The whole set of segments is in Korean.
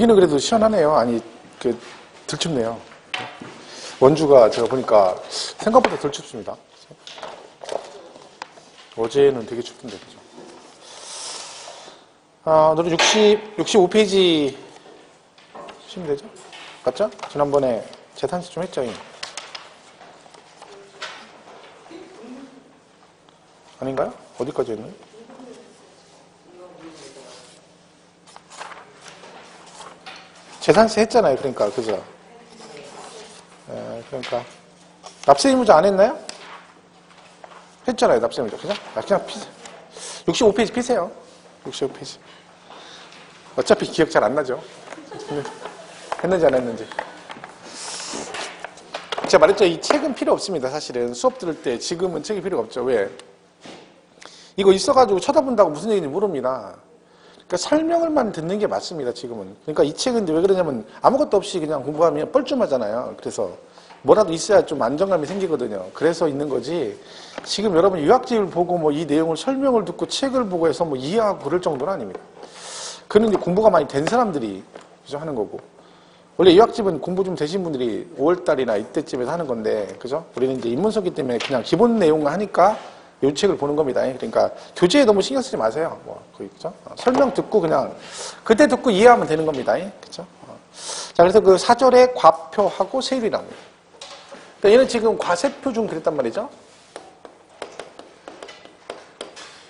여기는 그래도 시원하네요. 아니, 덜 춥네요. 원주가 제가 보니까 생각보다 덜 춥습니다. 어제는 되게 춥던데, 그죠? 오늘 65페이지 보시면 되죠? 맞죠? 지난번에 재산세 좀 했죠? 아닌가요? 어디까지 했나요? 재산세 했잖아요. 그러니까, 그죠? 그러니까. 납세의무자 안 했나요? 했잖아요. 납세의무자. 그죠? 그냥 피세요. 65페이지 피세요. 65페이지. 어차피 기억 잘 안 나죠? 했는지 안 했는지. 제가 말했죠. 이 책은 필요 없습니다. 사실은. 수업 들을 때 지금은 책이 필요가 없죠. 왜? 이거 있어가지고 쳐다본다고 무슨 얘기인지 모릅니다. 그러니까 설명을만 듣는 게 맞습니다. 지금은. 그러니까 이 책은 왜 그러냐면 아무것도 없이 그냥 공부하면 뻘쭘하잖아요. 그래서 뭐라도 있어야 좀 안정감이 생기거든요. 그래서 있는 거지. 지금 여러분 유학집을 보고 뭐 이 내용을 설명을 듣고 책을 보고 해서 뭐 이해하고 그럴 정도는 아닙니다. 그는 이제 공부가 많이 된 사람들이 그죠? 하는 거고. 원래 유학집은 공부 좀 되신 분들이 5월달이나 이때쯤에서 하는 건데, 그죠? 우리는 이제 입문서기 때문에 그냥 기본 내용을 하니까 이 책을 보는 겁니다. 그러니까 교재에 너무 신경 쓰지 마세요. 뭐 거기 그죠? 설명 듣고 그냥 그때 듣고 이해하면 되는 겁니다. 그죠? 자, 그래서 그 4절에 과표하고 세율이랍니다. 그러니까 얘는 지금 과세표 중 그랬단 말이죠.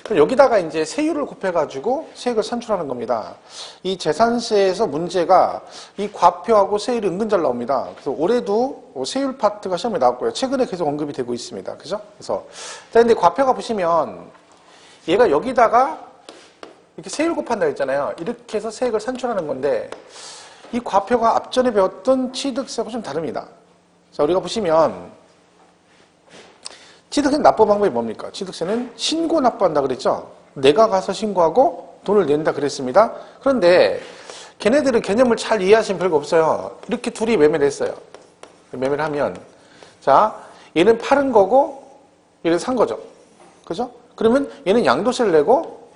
그럼 여기다가 이제 세율을 곱해가지고 세액을 산출하는 겁니다. 이 재산세에서 문제가 이 과표하고 세율이 은근 잘 나옵니다. 그래서 올해도 세율 파트가 시험에 나왔고요. 최근에 계속 언급이 되고 있습니다. 그죠? 그래서, 근데 과표가 보시면 얘가 여기다가 이렇게 세율 곱한다고 했잖아요. 이렇게 해서 세액을 산출하는 건데 이 과표가 앞전에 배웠던 취득세하고 좀 다릅니다. 자, 우리가 보시면 취득세는 납부 방법이 뭡니까? 취득세는 신고 납부한다 그랬죠? 내가 가서 신고하고 돈을 낸다 그랬습니다. 그런데 걔네들은 개념을 잘 이해하시면 별거 없어요. 이렇게 둘이 매매를 했어요. 매매를 하면 자, 얘는 파는 거고 얘는 산 거죠. 그죠? 그러면 얘는 양도세를 내고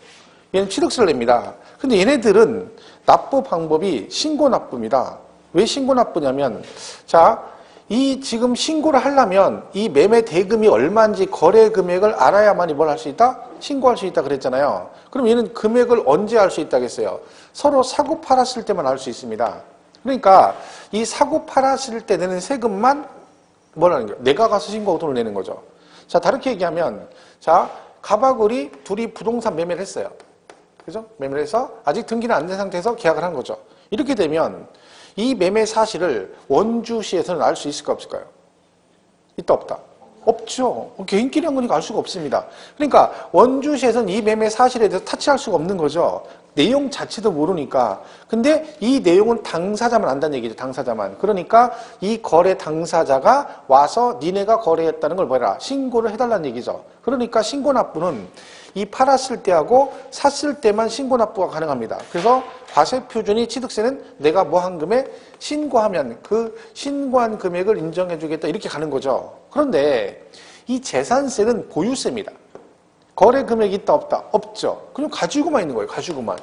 얘는 취득세를 냅니다. 근데 얘네들은 납부 방법이 신고 납부입니다. 왜 신고 납부냐면 자, 이 지금 신고를 하려면 이 매매 대금이 얼마인지 거래 금액을 알아야만이 뭘 할 수 있다? 신고할 수 있다 그랬잖아요. 그럼 얘는 금액을 언제 알 수 있다겠어요? 서로 사고 팔았을 때만 알 수 있습니다. 그러니까 이 사고 팔았을 때 내는 세금만 뭐라는 거예요? 내가 가서 신고하고 돈을 내는 거죠. 자, 다르게 얘기하면 자, 가바구리 둘이 부동산 매매를 했어요. 그죠? 매매를 해서 아직 등기는 안 된 상태에서 계약을 한 거죠. 이렇게 되면 이 매매 사실을 원주시에서는 알 수 있을까 없을까요? 있다 없다? 없죠. 개인끼리 한 거니까 알 수가 없습니다. 그러니까 원주시에서는 이 매매 사실에 대해서 타치할 수가 없는 거죠. 내용 자체도 모르니까. 근데 이 내용은 당사자만 안다는 얘기죠. 당사자만. 그러니까 이 거래 당사자가 와서 니네가 거래했다는 걸 뭐라? 신고를 해달라는 얘기죠. 그러니까 신고 납부는 이 팔았을 때하고 샀을 때만 신고 납부가 가능합니다. 그래서 과세 표준이 취득세는 내가 뭐 한 금액 신고하면 그 신고한 금액을 인정해 주겠다 이렇게 가는 거죠. 그런데 이 재산세는 보유세입니다. 거래 금액이 있다 없다? 없죠. 그냥 가지고만 있는 거예요. 가지고만.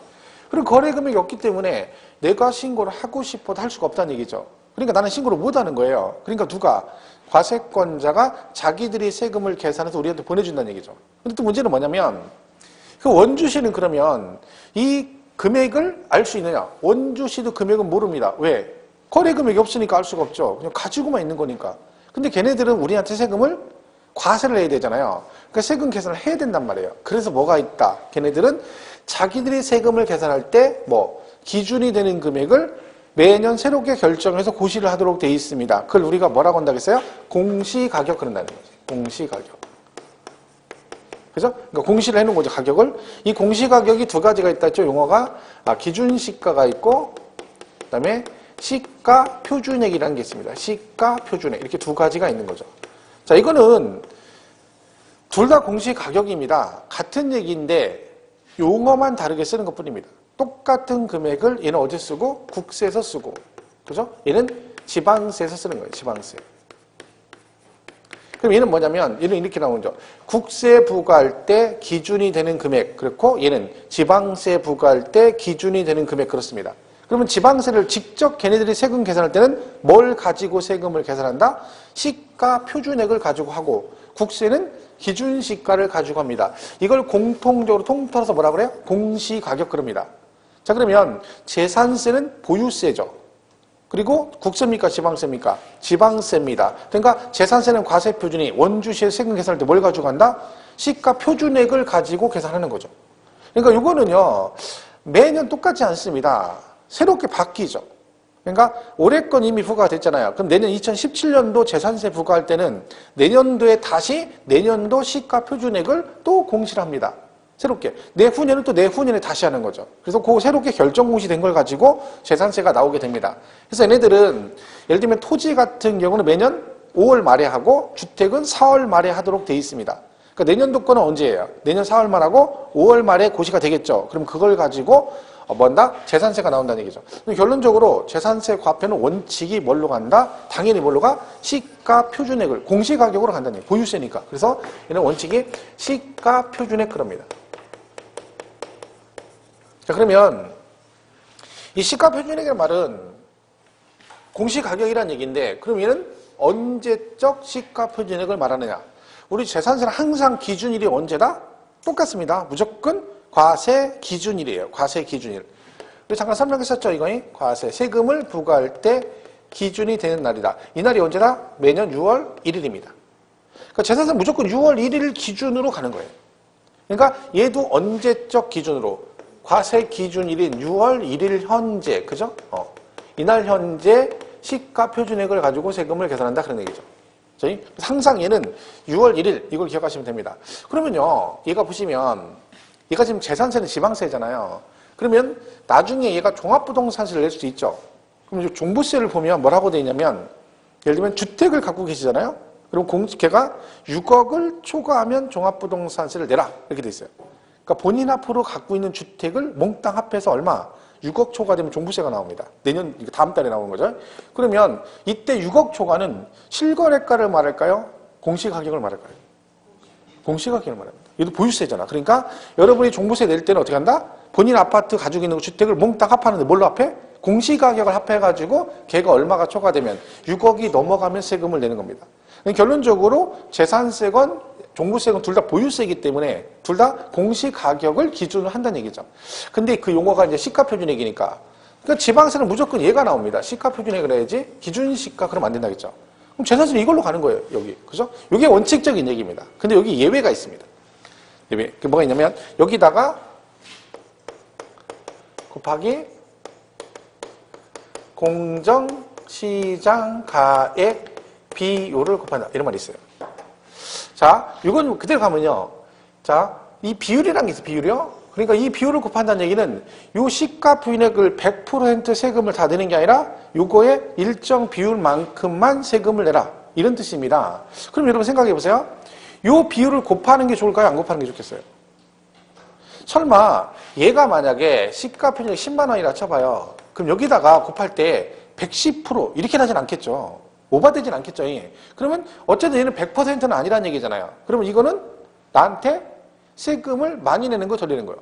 그리고 거래 금액이 없기 때문에 내가 신고를 하고 싶어도 할 수가 없다는 얘기죠. 그러니까 나는 신고를 못 하는 거예요. 그러니까 누가? 과세권자가 자기들이 세금을 계산해서 우리한테 보내준다는 얘기죠. 근데 또 문제는 뭐냐면 그 원주시는 그러면 이 금액을 알 수 있느냐? 원주시도 금액은 모릅니다. 왜? 거래 금액이 없으니까 알 수가 없죠. 그냥 가지고만 있는 거니까. 근데 걔네들은 우리한테 세금을 과세를 해야 되잖아요. 그러니까 세금 계산을 해야 된단 말이에요. 그래서 뭐가 있다? 걔네들은 자기들이 세금을 계산할 때 뭐 기준이 되는 금액을 매년 새롭게 결정해서 고시를 하도록 되어 있습니다. 그걸 우리가 뭐라고 한다겠어요? 공시가격 그런다는 거죠. 공시가격. 그죠? 그러니까 공시를 해놓은 거죠, 가격을. 이 공시가격이 두 가지가 있다 했죠, 용어가. 기준시가가 있고, 그 다음에 시가 표준액이라는 게 있습니다. 시가 표준액. 이렇게 두 가지가 있는 거죠. 자, 이거는 둘 다 공시가격입니다. 같은 얘기인데 용어만 다르게 쓰는 것 뿐입니다. 똑같은 금액을 얘는 어디 쓰고? 국세에서 쓰고. 그죠? 얘는 지방세에서 쓰는 거예요. 지방세. 그럼 얘는 뭐냐면 얘는 이렇게 나오는 거죠. 국세 부과할 때 기준이 되는 금액 그렇고 얘는 지방세 부과할 때 기준이 되는 금액 그렇습니다. 그럼 그러면 지방세를 직접 걔네들이 세금 계산할 때는 뭘 가지고 세금을 계산한다? 시가 표준액을 가지고 하고 국세는 기준시가를 가지고 합니다. 이걸 공통적으로 통틀어서 뭐라 그래요? 공시가격 그럽니다. 자, 그러면 재산세는 보유세죠. 그리고 국세입니까? 지방세입니까? 지방세입니다. 그러니까 재산세는 과세 표준이 원주시에 세금 계산할 때 뭘 가지고 간다? 시가 표준액을 가지고 계산하는 거죠. 그러니까 이거는요, 매년 똑같지 않습니다. 새롭게 바뀌죠. 그러니까 올해 건 이미 부과가 됐잖아요. 그럼 내년 2017년도 재산세 부과할 때는 내년도에 다시 내년도 시가 표준액을 또 공시를 합니다. 새롭게. 내후년은 또 내후년에 다시 하는 거죠. 그래서 그 새롭게 결정 공시된 걸 가지고 재산세가 나오게 됩니다. 그래서 얘네들은 예를 들면 토지 같은 경우는 매년 5월 말에 하고 주택은 4월 말에 하도록 돼 있습니다. 그러니까 내년도 거는 언제예요? 내년 4월 말하고 5월 말에 고시가 되겠죠. 그럼 그걸 가지고 뭔다? 재산세가 나온다는 얘기죠. 결론적으로 재산세 과표는 원칙이 뭘로 간다? 당연히 뭘로 가? 시가 표준액을 공시가격으로 간다는 얘기예요. 보유세니까. 그래서 얘는 원칙이 시가 표준액 그럽니다. 자, 그러면 이 시가 표준액이라는 말은 공시가격이라는 얘기인데 그럼 얘는 언제적 시가 표준액을 말하느냐? 우리 재산세는 항상 기준일이 언제다? 똑같습니다. 무조건 과세 기준일이에요. 과세 기준일. 우리 잠깐 설명했었죠, 이거? 과세. 세금을 부과할 때 기준이 되는 날이다. 이 날이 언제다? 매년 6월 1일입니다. 그러니까 재산세는 무조건 6월 1일 기준으로 가는 거예요. 그러니까 얘도 언제적 기준으로 과세 기준일인 6월 1일 현재, 그죠? 이날 현재 시가 표준액을 가지고 세금을 계산한다 그런 얘기죠. 항상 얘는 6월 1일 이걸 기억하시면 됩니다. 그러면요, 얘가 보시면 얘가 지금 재산세는 지방세잖아요. 그러면 나중에 얘가 종합부동산세를 낼 수도 있죠. 그럼 이제 종부세를 보면 뭐라고 돼 있냐면 예를 들면 주택을 갖고 계시잖아요. 그럼 걔가 6억을 초과하면 종합부동산세를 내라 이렇게 돼 있어요. 그러니까 본인 앞으로 갖고 있는 주택을 몽땅 합해서 얼마? 6억 초과되면 종부세가 나옵니다. 내년 다음 달에 나오는 거죠. 그러면 이때 6억 초과는 실거래가를 말할까요? 공시가격을 말할까요? 공시가격을 말합니다. 이것도 보유세잖아. 그러니까 여러분이 종부세 낼 때는 어떻게 한다? 본인 아파트 가지고 있는 주택을 몽땅 합하는데 뭘로 합해? 공시가격을 합해가지고 걔가 얼마가 초과되면 6억이 넘어가면 세금을 내는 겁니다. 결론적으로 재산세건 종부세건 둘 다 보유세이기 때문에 둘 다 공시가격을 기준으로 한다는 얘기죠. 근데 그 용어가 이제 시가표준액이니까 그러니까 지방세는 무조건 얘가 나옵니다. 시가표준액을 해야지 기준시가 그러면 안 된다겠죠. 그럼 재산세는 이걸로 가는 거예요, 여기. 그죠? 이게 원칙적인 얘기입니다. 근데 여기 예외가 있습니다. 예외. 그게 뭐가 있냐면, 여기다가 곱하기 공정시장가액 비율을 곱한다. 이런 말이 있어요. 자, 이건 그대로 가면요. 자, 이 비율이라는 게 있어요, 비율이요. 그러니까 이 비율을 곱한다는 얘기는 요 시가 표준액을 100% 세금을 다 내는 게 아니라 요거에 일정 비율만큼만 세금을 내라. 이런 뜻입니다. 그럼 여러분 생각해 보세요. 요 비율을 곱하는 게 좋을까요? 안 곱하는 게 좋겠어요? 설마 얘가 만약에 시가 표준액 10만 원이라 쳐봐요. 그럼 여기다가 곱할 때 110% 이렇게 나진 않겠죠. 오버되진 않겠죠. 그러면 어쨌든 얘는 100%는 아니라는 얘기잖아요. 그러면 이거는 나한테 세금을 많이 내는 거 덜 내는 거예요.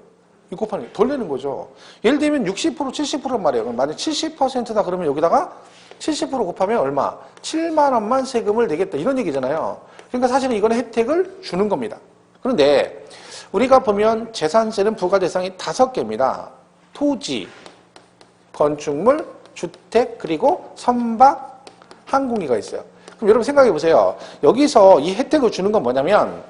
이 곱하는 게 덜 내는 거죠. 예를 들면 60% 70%란 말이에요. 그럼 만약 70%다 그러면 여기다가 70% 곱하면 얼마? 7만 원만 세금을 내겠다. 이런 얘기잖아요. 그러니까 사실은 이거는 혜택을 주는 겁니다. 그런데 우리가 보면 재산세는 부과 대상이 5개입니다. 토지, 건축물, 주택, 그리고 선박, 항공기가 있어요. 그럼 여러분 생각해 보세요. 여기서 이 혜택을 주는 건 뭐냐면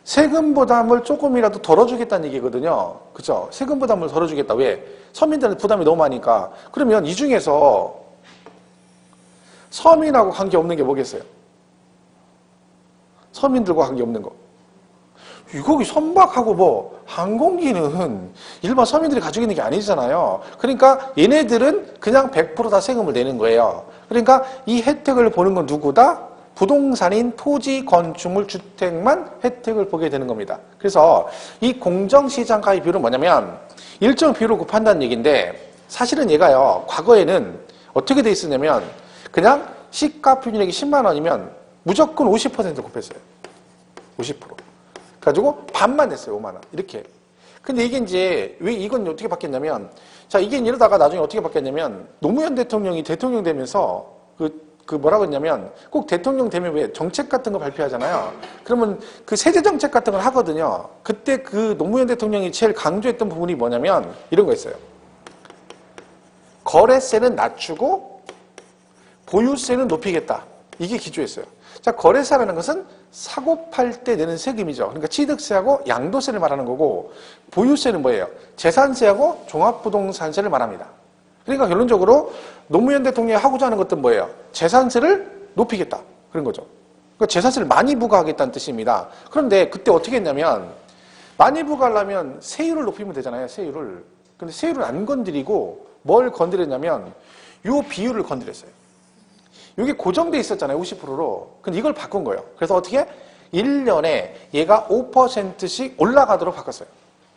세금 부담을 조금이라도 덜어주겠다는 얘기거든요. 그죠? 세금 부담을 덜어주겠다. 왜? 서민들한테 부담이 너무 많으니까. 그러면 이 중에서 서민하고 관계없는 게 뭐겠어요? 서민들과 관계없는 거. 거기 선박하고 뭐 항공기는 일반 서민들이 가지고 있는 게 아니잖아요. 그러니까 얘네들은 그냥 100% 다 세금을 내는 거예요. 그러니까 이 혜택을 보는 건 누구다? 부동산인 토지, 건축물, 주택만 혜택을 보게 되는 겁니다. 그래서 이 공정시장가의 비율은 뭐냐면 일정 비율을 곱한다는 얘기인데 사실은 얘가요. 과거에는 어떻게 돼 있었냐면 그냥 시가 표준액이 10만 원이면 무조건 50% 곱했어요. 50%. 가지고 반만 냈어요. 5만 원. 이렇게. 근데 이게 이제 왜 이건 어떻게 바뀌었냐면, 자, 이게 이러다가 나중에 어떻게 바뀌었냐면, 노무현 대통령이 대통령 되면서 그 뭐라고 했냐면, 꼭 대통령 되면 왜 정책 같은 거 발표하잖아요. 그러면 그 세제 정책 같은 걸 하거든요. 그때 그 노무현 대통령이 제일 강조했던 부분이 뭐냐면 이런 거였어요. 거래세는 낮추고 보유세는 높이겠다. 이게 기조였어요. 자, 거래세라는 것은 사고 팔 때 내는 세금이죠. 그러니까 취득세하고 양도세를 말하는 거고, 보유세는 뭐예요? 재산세하고 종합부동산세를 말합니다. 그러니까 결론적으로 노무현 대통령이 하고자 하는 것은 뭐예요? 재산세를 높이겠다. 그런 거죠. 그러니까 재산세를 많이 부과하겠다는 뜻입니다. 그런데 그때 어떻게 했냐면, 많이 부과하려면 세율을 높이면 되잖아요. 세율을. 근데 세율을 안 건드리고 뭘 건드렸냐면 요 비율을 건드렸어요. 이게 고정돼 있었잖아요. 50%로. 근데 이걸 바꾼 거예요. 그래서 어떻게? 1년에 얘가 5%씩 올라가도록 바꿨어요.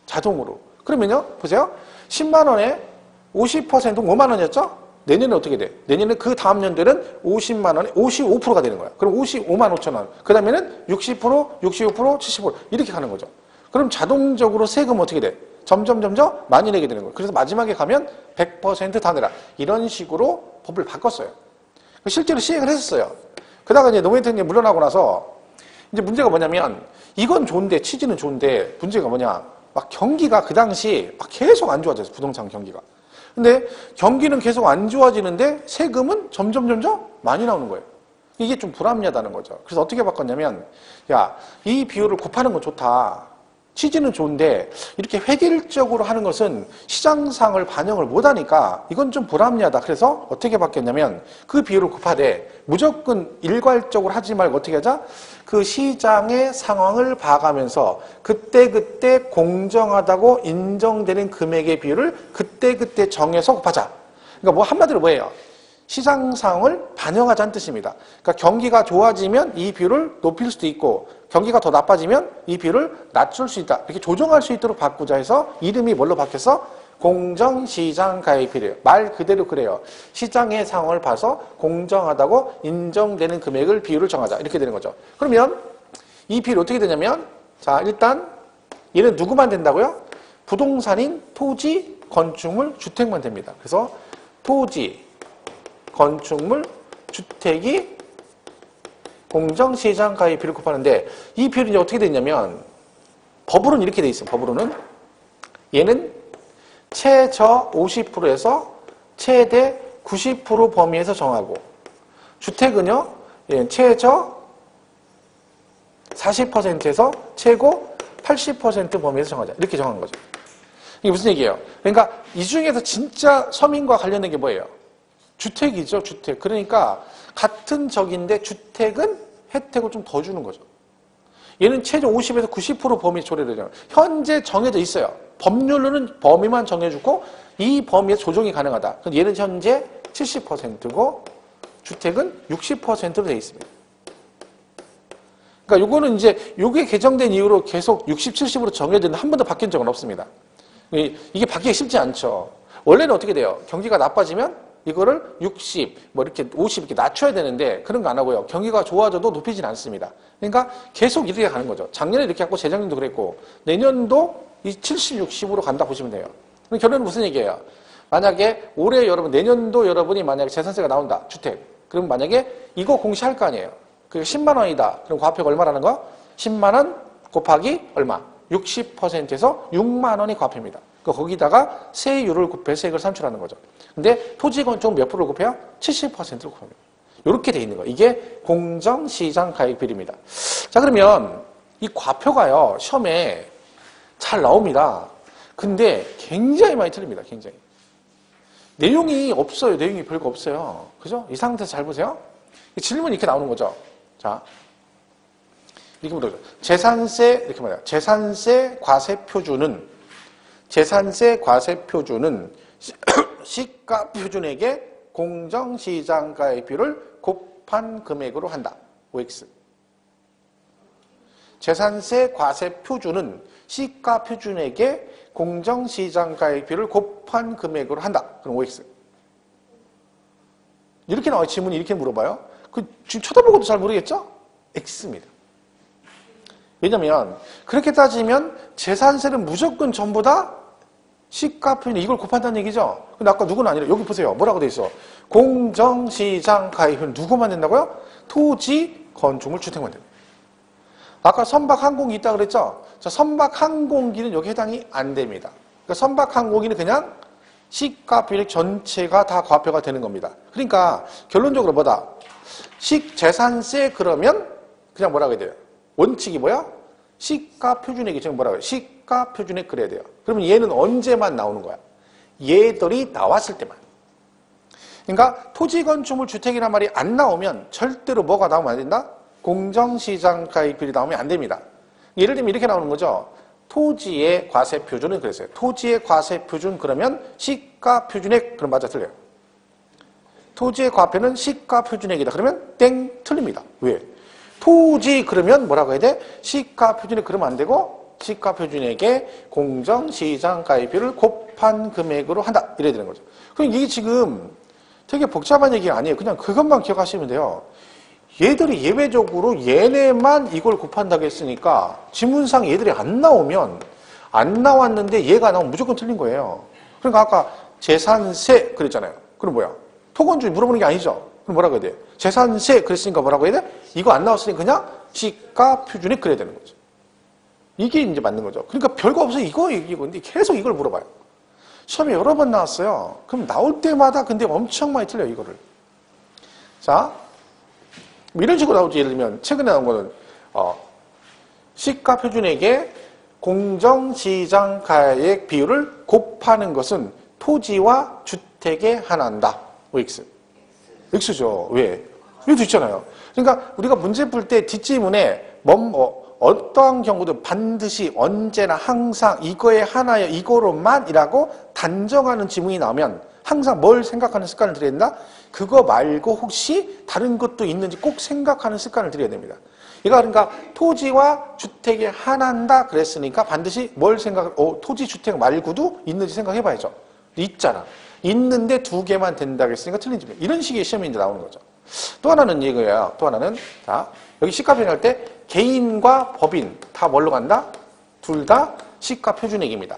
자동으로. 그러면요. 보세요. 10만 원에 50%는 5만 원이었죠? 내년에 어떻게 돼? 내년에 그 다음 연도에는 50만 원에 55%가 되는 거야. 그럼 55만 5천 원. 그 다음에는 60%, 65%, 70% 이렇게 가는 거죠. 그럼 자동적으로 세금 어떻게 돼? 점점 많이 내게 되는 거예요. 그래서 마지막에 가면 100% 다 내라. 이런 식으로 법을 바꿨어요. 실제로 시행을 했었어요. 그러다가 이제 노무현 대통령이 물러나고 나서 이제 문제가 뭐냐면, 이건 좋은데, 취지는 좋은데, 문제가 뭐냐. 막 경기가 그 당시 막 계속 안 좋아졌어요. 부동산 경기가. 근데 경기는 계속 안 좋아지는데 세금은 점점 많이 나오는 거예요. 이게 좀 불합리하다는 거죠. 그래서 어떻게 바꿨냐면, 야, 이 비율을 곱하는 건 좋다. 취지는 좋은데 이렇게 획일적으로 하는 것은 시장상을 반영을 못하니까 이건 좀 불합리하다. 그래서 어떻게 바뀌었냐면, 그 비율을 곱하되 무조건 일괄적으로 하지 말고 어떻게 하자? 그 시장의 상황을 봐가면서 그때그때 공정하다고 인정되는 금액의 비율을 그때그때 정해서 곱하자. 그러니까 뭐 한마디로 뭐예요? 시장 상황을 반영하자는 뜻입니다. 그러니까 경기가 좋아지면 이 비율을 높일 수도 있고, 경기가 더 나빠지면 이 비율을 낮출 수 있다. 이렇게 조정할 수 있도록 바꾸자 해서 이름이 뭘로 바뀌어서 공정시장가액비래요. 말 그대로 그래요. 시장의 상황을 봐서 공정하다고 인정되는 금액을 비율을 정하자. 이렇게 되는 거죠. 그러면 이 비율이 어떻게 되냐면, 자, 일단 얘는 누구만 된다고요? 부동산인 토지, 건축물, 주택만 됩니다. 그래서 토지, 건축물, 주택이 공정시장가액 비율을 곱하는데, 이 비율이 이제 어떻게 되냐면 법으로는 이렇게 돼 있어요. 법으로는 얘는 최저 50%에서 최대 90% 범위에서 정하고, 주택은요, 얘는 최저 40%에서 최고 80% 범위에서 정하자. 이렇게 정한 거죠. 이게 무슨 얘기예요? 그러니까 이 중에서 진짜 서민과 관련된 게 뭐예요? 주택이죠, 주택. 그러니까 같은 적인데 주택은 혜택을 좀 더 주는 거죠. 얘는 최저 50에서 90% 범위 조례되잖아요. 현재 정해져 있어요. 법률로는 범위만 정해주고 이 범위에 조정이 가능하다. 그럼 얘는 현재 70%고 주택은 60%로 되어 있습니다. 그러니까 요거는 이제 요게 개정된 이후로 계속 60, 70으로 정해졌는데 한 번도 바뀐 적은 없습니다. 이게 바뀌기 쉽지 않죠. 원래는 어떻게 돼요? 경기가 나빠지면 이거를 60, 뭐 이렇게 50 이렇게 낮춰야 되는데 그런 거 안 하고요. 경기가 좋아져도 높이진 않습니다. 그러니까 계속 이렇게 가는 거죠. 작년에 이렇게 했고 재작년도 그랬고 내년도 이 70, 60으로 간다 보시면 돼요. 그럼 결론은 무슨 얘기예요? 만약에 올해 여러분, 내년도 여러분이 만약에 재산세가 나온다. 주택. 그럼 만약에 이거 공시할 거 아니에요. 그게 10만 원이다. 그럼 과표가 얼마라는 거? 10만 원 곱하기 얼마? 60%에서 6만 원이 과표입니다. 거기다가 세율을 곱해 세액을 산출하는 거죠. 근데 토지 건축 몇 프로를 곱해요? 70%를 곱합니다. 이렇게 돼 있는 거예요. 이게 공정시장가액 비율입니다. 자, 그러면 이 과표가요, 시험에 잘 나옵니다. 근데 굉장히 많이 틀립니다. 굉장히. 내용이 없어요. 내용이 별거 없어요. 그죠? 이 상태에서 잘 보세요. 질문이 이렇게 나오는 거죠. 자, 이렇게 물어요. 재산세, 이렇게 말해요. 재산세 과세표준은 시가표준액의 공정시장가액 비율을 곱한 금액으로 한다. OX. 재산세 과세표준은 시가표준액의 공정시장가액 비율을 곱한 금액으로 한다. 그럼 OX. 이렇게 나와요. 질문이 이렇게 물어봐요. 지금 쳐다보고도 잘 모르겠죠? X입니다. 왜냐면 그렇게 따지면 재산세는 무조건 전부 다 시가표준액 이걸 곱한다는 얘기죠. 근데 아까 누구는 아니라 여기 보세요. 뭐라고 돼 있어? 공정시장 가입은 누구만 된다고요? 토지, 건축물, 주택만 됩니다. 아까 선박항공기 있다고 그랬죠? 자, 선박항공기는 여기 해당이 안 됩니다. 그러니까 선박항공기는 그냥 시가표준액 전체가 다 과표가 되는 겁니다. 그러니까 결론적으로 뭐다? 식재산세 그러면 그냥 뭐라고 해야 돼요? 원칙이 뭐야? 시가표준액이 지금 뭐라고 해요? 시가표준액 그래야 돼요. 그러면 얘는 언제만 나오는 거야? 얘들이 나왔을 때만. 그러니까 토지, 건축물, 주택이란 말이 안 나오면 절대로 뭐가 나오면 안 된다? 공정시장 가입비율이 나오면 안 됩니다. 예를 들면 이렇게 나오는 거죠. 토지의 과세표준은 그랬어요. 토지의 과세표준 그러면 시가표준액 그럼 맞아 틀려요. 토지의 과표는 시가표준액이다. 그러면 땡 틀립니다. 왜? 토지 그러면 뭐라고 해야 돼? 시가표준액 그러면 안 되고 시가표준액에 공정시장 가입비율을 곱한 금액으로 한다. 이래야 되는 거죠. 그럼 이게 지금 되게 복잡한 얘기가 아니에요. 그냥 그것만 기억하시면 돼요. 얘들이 예외적으로 얘네만 이걸 곱한다고 했으니까 지문상 얘들이 안 나오면 안 나왔는데 얘가 나오면 무조건 틀린 거예요. 그러니까 아까 재산세 그랬잖아요. 그럼 뭐야? 토건주의 물어보는 게 아니죠. 그럼 뭐라고 해야 돼? 재산세 그랬으니까 뭐라고 해야 돼? 이거 안 나왔으니 그냥 시가표준액 그래야 되는 거죠. 이게 이제 맞는 거죠. 그러니까 별거 없어요. 이거 근데 계속 이걸 물어봐요. 시험에 여러 번 나왔어요. 그럼 나올 때마다 근데 엄청 많이 틀려요. 이거를. 자, 뭐 이런 식으로 나오죠. 예를 들면 최근에 나온 거는 시가표준액에 공정시장가액 비율을 곱하는 것은 토지와 주택에 한한다. X. X죠. 왜? 여기도 있잖아요. 그러니까 우리가 문제 풀 때 뒷지문에 어떠한 경우도 반드시 언제나 항상 이거에 하나여 이거로만이라고 단정하는 지문이 나오면 항상 뭘 생각하는 습관을 들여야 된다? 그거 말고 혹시 다른 것도 있는지 꼭 생각하는 습관을 들여야 됩니다. 이거 그러니까 토지와 주택에 한한다 그랬으니까 반드시 뭘 토지, 주택 말고도 있는지 생각해봐야죠. 있잖아. 있는데 두 개만 된다 그랬으니까 틀린 지문. 이런 식의 시험이 이제 나오는 거죠. 또 하나는 이거예요. 또 하나는 자 여기 시가표준할 때 개인과 법인 다 뭘로 간다? 둘 다 시가표준액입니다.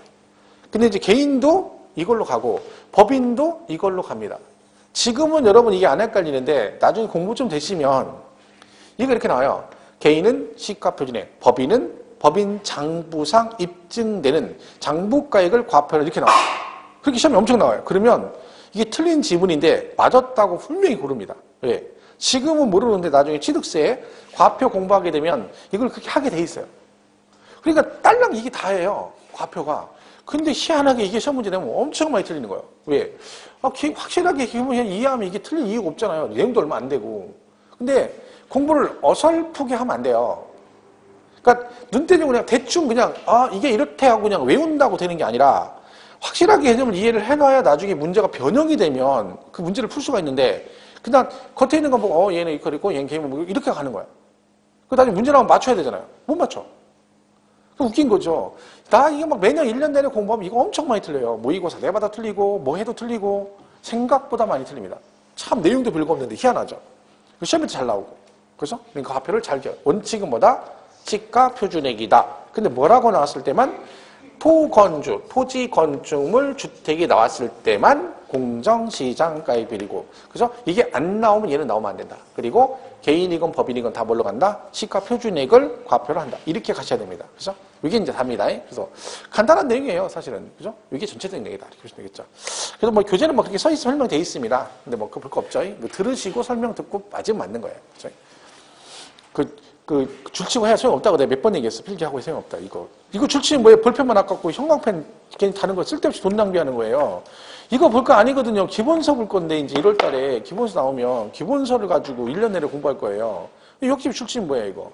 근데 이제 개인도 이걸로 가고 법인도 이걸로 갑니다. 지금은 여러분 이게 안 헷갈리는데 나중에 공부 좀 되시면 이거 이렇게 나와요. 개인은 시가표준액, 법인은 법인 장부상 입증되는 장부가액을 과표로 이렇게 나와요. 그렇게 시험이 엄청 나와요. 그러면 이게 틀린 지문인데 맞았다고 분명히 고릅니다. 왜? 지금은 모르는데 나중에 취득세 과표 공부하게 되면 이걸 그렇게 하게 돼 있어요. 그러니까 딸랑 이게 다예요. 과표가. 근데 희한하게 이게 시험 문제 내면 엄청 많이 틀리는 거예요. 왜? 확실하게 이해하면 이게 틀릴 이유가 없잖아요. 내용도 얼마 안 되고. 근데 공부를 어설프게 하면 안 돼요. 그러니까 눈대중으로 그냥 대충 그냥 이게 이렇대 하고 그냥 외운다고 되는 게 아니라 확실하게 개념을 이해를 해놔야 나중에 문제가 변형이 되면 그 문제를 풀 수가 있는데 그냥 겉에 있는 거 보고 얘는 이거리고 얘는 개인은 뭐 이렇게 가는 거야. 그 나중에 문제 나오면 맞춰야 되잖아요. 못 맞춰. 웃긴 거죠. 나 이게 막 매년 1년 내내 공부하면 이거 엄청 많이 틀려요. 모의고사 내마다 틀리고 뭐 해도 틀리고 생각보다 많이 틀립니다. 참 내용도 별거 없는데 희한하죠. 시험에도 잘 나오고. 그래서 그러니까 과표를 잘 기억. 원칙은 뭐다? 시가표준액이다. 근데 뭐라고 나왔을 때만 토건주, 토지, 건축물, 주택이 나왔을 때만 공정시장가액비율이고 그래서 이게 안 나오면 얘는 나오면 안 된다. 그리고 개인이건 법인이건 다 뭘로 간다? 시가표준액을 과표로 한다. 이렇게 가셔야 됩니다. 그죠? 이게 이제 답니다. 그래서 간단한 내용이에요, 사실은. 그죠? 이게 전체적인 내용이다. 이렇게 보시면 되겠죠. 그래서 뭐 교재는 뭐 그렇게 서 있으면 설명되어 있습니다. 근데 뭐 볼 거 없죠. 들으시고 설명 듣고 맞으면 맞는 거예요. 그죠? 줄치고 해야 소용없다고 내가 몇 번 얘기했어. 필기하고 소용없다. 이거 줄치면 뭐예요? 볼펜만 아깝고 형광펜 괜히 다는 거 쓸데없이 돈 낭비하는 거예요. 이거 볼 거 아니거든요. 기본서 볼 건데 이제 1월 달에 기본서 나오면 기본서를 가지고 1년 내내 공부할 거예요. 유학집 줄치면 뭐야 이거?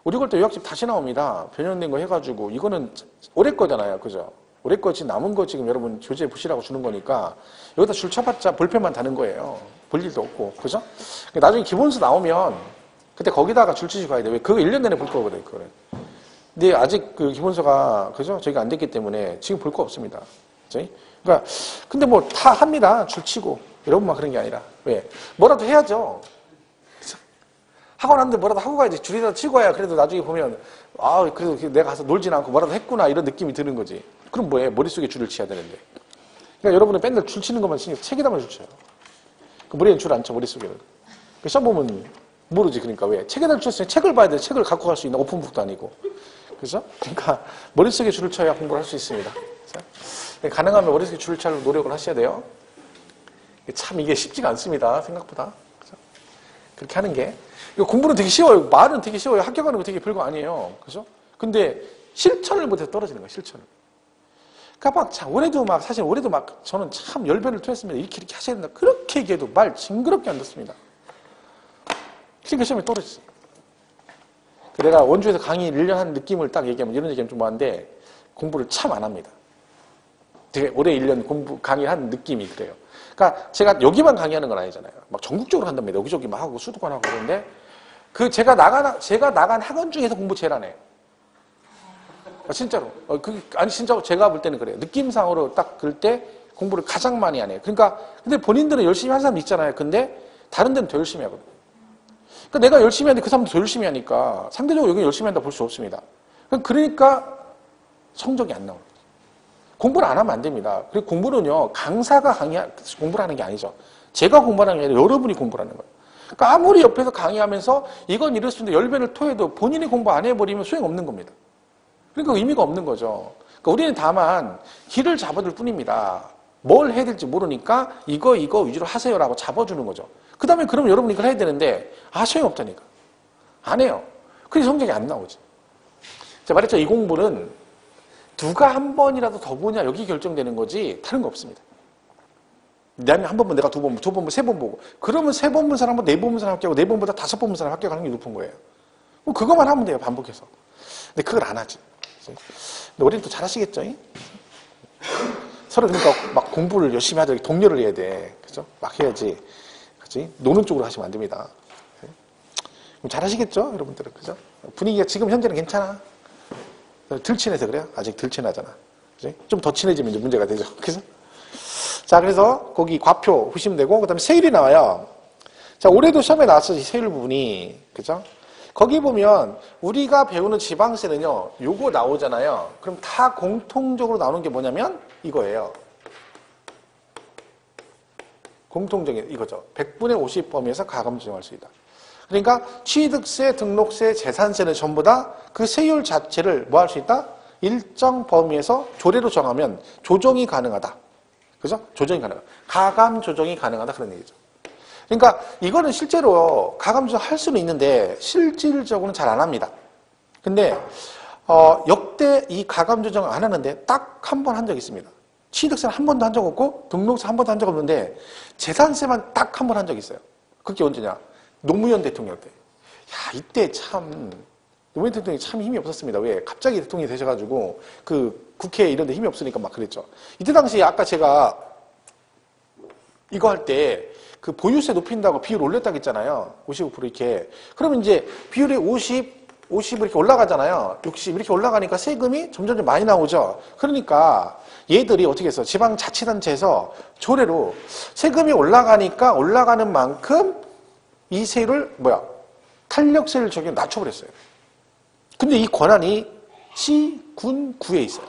우리 걸 때 유학집 다시 나옵니다. 변형된 거 해가지고 이거는 올해 거잖아요. 그죠? 올해 거 지금 남은 거 지금 여러분 교재 보시라고 주는 거니까 여기다 줄 쳐봤자 볼펜만 다는 거예요. 볼 일도 없고. 그죠? 나중에 기본서 나오면 그때 거기다가 줄치시 가야 돼. 왜? 그거 1년 내내 볼 거거든, 그거는. 근데 아직 그 기본서가, 그죠? 저희가 안 됐기 때문에 지금 볼 거 없습니다. 그죠? 그러니까, 근데 뭐 다 합니다. 줄치고. 여러분만 그런 게 아니라. 왜? 뭐라도 해야죠. 그죠? 학원 왔는데 뭐라도 하고 가야지. 줄이라도 치고 가야 그래도 나중에 보면 아 그래도 내가 가서 놀진 않고 뭐라도 했구나 이런 느낌이 드는 거지. 그럼 뭐해? 머릿속에 줄을 쳐야 되는데. 그러니까 여러분은 맨날 줄 치는 것만 신경 책에다만 줄 쳐요. 그 머리에는 줄 안 쳐, 머릿속에는. 그 시험 보면 모르지. 그러니까 왜? 책에다 줄 수 책을 봐야 돼. 책을 갖고 갈 수 있는 오픈북도 아니고. 그죠? 그러니까 머릿속에 줄을 쳐야 공부를 할 수 있습니다. 그래서 가능하면 머릿속에 줄을 쳐려고 노력을 하셔야 돼요. 참 이게 쉽지가 않습니다. 생각보다. 그죠? 그렇게 하는 게. 공부는 되게 쉬워요. 말은 되게 쉬워요. 합격하는 거 되게 별거 아니에요. 그죠? 근데 실천을 못해서 떨어지는 거예요. 실천을. 그러니까 사실 올해도 저는 참 열변을 토했습니다. 이렇게 하셔야 된다. 그렇게 얘기해도 말 징그럽게 안 듣습니다. 그러니까 시험에 떨어지지. 내가 원주에서 강의 1년 한 느낌을 딱 얘기하면 이런 얘기하면 좀 뭐한데 공부를 참 안 합니다. 되게 올해 1년 강의를 한 느낌이 그래요. 그러니까 제가 여기만 강의하는 건 아니잖아요. 막 전국적으로 한답니다. 여기저기 막 하고 수도권 하고 그러는데 제가 나간 학원 중에서 공부 제일 안 해요. 진짜로. 아니, 진짜로 제가 볼 때는 그래요. 느낌상으로 딱 그럴 때 공부를 가장 많이 안 해요. 그러니까, 근데 본인들은 열심히 하는 사람 있잖아요. 근데 다른 데는 더 열심히 하거든요. 그러니까 내가 열심히 하는데 그 사람도 더 열심히 하니까 상대적으로 여기 열심히 한다 볼 수 없습니다. 그러니까 성적이 안 나오는 거죠. 공부를 안 하면 안 됩니다. 그리고 공부는요, 강사가 공부를 하는 게 아니죠. 제가 공부하는 게 아니라 여러분이 공부를 하는 거예요. 그러니까 아무리 옆에서 강의하면서 이건 이럴 수 있는데 열변을 토해도 본인이 공부 안 해버리면 소용없는 겁니다. 그러니까 의미가 없는 거죠. 그러니까 우리는 다만 길을 잡아둘 뿐입니다. 뭘 해야 될지 모르니까 이거 위주로 하세요라고 잡아주는 거죠. 그 다음에 그럼 여러분이 이걸 해야 되는데 소용없다니까. 안 해요. 그래서 성적이 안 나오지. 제가 말했죠. 이 공부는 누가 한 번이라도 더 보냐 여기 결정되는 거지 다른 거 없습니다. 나는 한 번 본 내가 두 번, 두 번 본, 세 번 보고 그러면 세 번 본 사람은 네 번 본 사람 합격하고 네 번보다 다섯 번 본 사람 합격하는 게 높은 거예요. 그것만 하면 돼요. 반복해서. 근데 그걸 안 하지. 근데 우리는 또 잘하시겠죠? 서로 그러니까 막 공부를 열심히 하자. 독려를 해야 돼. 그죠? 막 해야지. 그지? 노는 쪽으로 하시면 안 됩니다. 잘하시겠죠? 여러분들은. 그죠? 분위기가 지금 현재는 괜찮아. 덜 친해서 그래요? 아직 덜 친하잖아. 그지? 좀 더 친해지면 이제 문제가 되죠. 그래서 자, 그래서 거기 과표 보시면 되고, 그 다음에 세율이 나와요. 자, 올해도 시험에 나왔어요. 세율 부분이. 그죠? 거기 보면 우리가 배우는 지방세는요, 요거 나오잖아요. 그럼 다 공통적으로 나오는 게 뭐냐면 이거예요. 공통적인 이거죠. 100분의 50 범위에서 가감 조정할 수 있다. 그러니까 취득세, 등록세, 재산세는 전부 다 그 세율 자체를 뭐 할 수 있다? 일정 범위에서 조례로 정하면 조정이 가능하다. 그죠? 조정이 가능하다. 가감 조정이 가능하다. 그런 얘기죠. 그러니까 이거는 실제로 가감 조정할 수는 있는데 실질적으로는 잘 안 합니다. 근데 역대 이 가감 조정을 안 하는데 딱 한 번 한 적이 있습니다. 취득세는 한 번도 한 적 없고 등록세 한 번도 한 적 없는데 재산세만 딱 한 번 한 적이 있어요. 그게 언제냐? 노무현 대통령 때. 야, 이때 참 노무현 대통령이 참 힘이 없었습니다. 왜? 갑자기 대통령이 되셔가지고 그 국회 이런 데 힘이 없으니까 막 그랬죠. 이때 당시에 아까 제가 이거 할 때 그 보유세 높인다고 비율 올렸다고 했잖아요. 55% 이렇게. 그러면 이제 비율이 50 이렇게 올라가잖아요. 60 이렇게 올라가니까 세금이 점점 많이 나오죠. 그러니까 얘들이 어떻게 했어? 지방자치단체에서 조례로 세금이 올라가니까 올라가는 만큼 이 세율을 탄력세를 적용 낮춰버렸어요. 근데 이 권한이 시, 군, 구에 있어요.